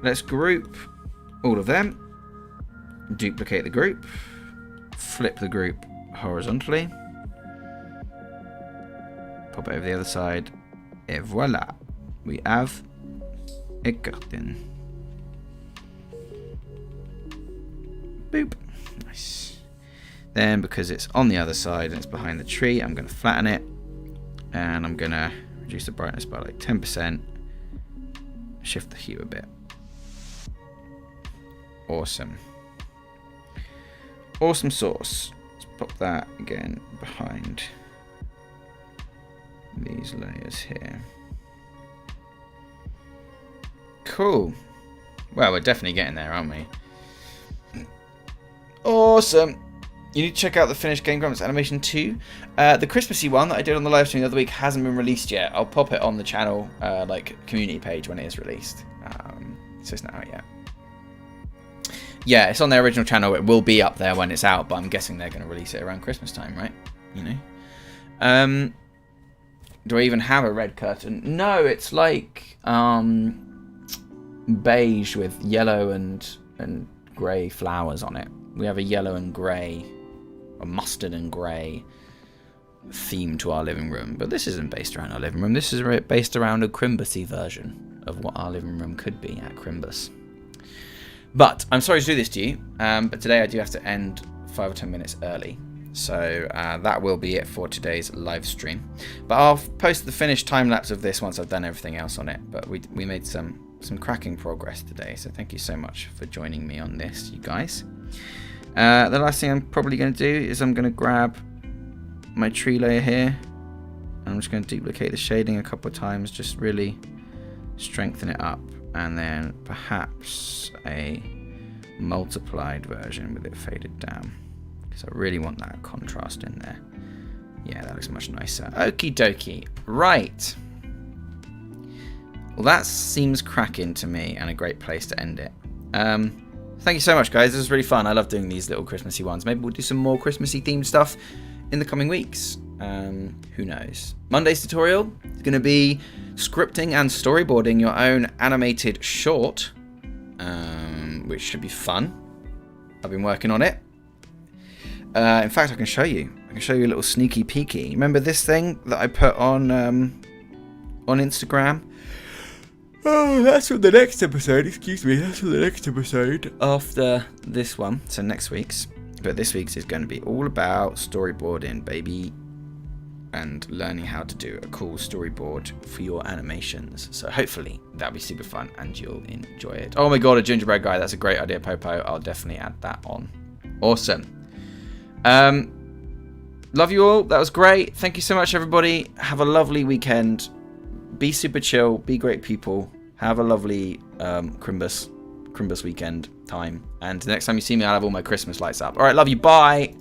Let's group all of them. Duplicate the group. Flip the group horizontally. Pop it over the other side. Et voila. We have a curtain. Boop. Nice. Then, because it's on the other side and it's behind the tree, I'm going to flatten it. And I'm going to reduce the brightness by like 10%. Shift the hue a bit. Awesome. Awesome sauce. Let's pop that again behind these layers here. Cool. Well, we're definitely getting there, aren't we? Awesome. You need to check out the finished Game Grumps Animation 2. The Christmassy one that I did on the live stream the other week hasn't been released yet. I'll pop it on the channel, like, community page when it is released. So it's not out yet. Yeah, it's on their original channel. It will be up there when it's out, but I'm guessing they're going to release it around Christmas time, right? You know. Do I even have a red curtain? No, it's like beige with yellow and grey flowers on it. We have a yellow and grey, a mustard and grey theme to our living room. But this isn't based around our living room. This is based around a Crimbusy version of what our living room could be at Crimbus. But I'm sorry to do this to you, but today I do have to end 5 or 10 minutes early. So that will be it for today's live stream. But I'll post the finished time lapse of this once I've done everything else on it. But we made some cracking progress today. So thank you so much for joining me on this, you guys. The last thing I'm probably going to do is I'm going to grab my tree layer here. I'm just going to duplicate the shading a couple of times, just really strengthen it up. And then perhaps a multiplied version with it faded down. Because I really want that contrast in there. Yeah, that looks much nicer. Okie dokie. Right. Well, that seems cracking to me and a great place to end it. Thank you so much, guys. This was really fun. I love doing these little Christmassy ones. Maybe we'll do some more Christmassy themed stuff in the coming weeks. Who knows? Monday's tutorial is going to be scripting and storyboarding your own animated short, which should be fun. I've been working on it. In fact, I can show you. I can show you a little sneaky peeky. Remember this thing that I put on Instagram? Oh, that's for the next episode. Excuse me. That's for the next episode after this one. So next week's. But this week's is going to be all about storyboarding, baby. And learning how to do a cool storyboard for your animations. So hopefully that'll be super fun and you'll enjoy it. Oh my god, a gingerbread guy. That's a great idea, Popo. I'll definitely add that on. Awesome. Love you all. That was great. Thank you so much, everybody. Have a lovely weekend. Be super chill. Be great people. Have a lovely Crimbus weekend time. And the next time you see me, I'll have all my Christmas lights up. All right, love you. Bye.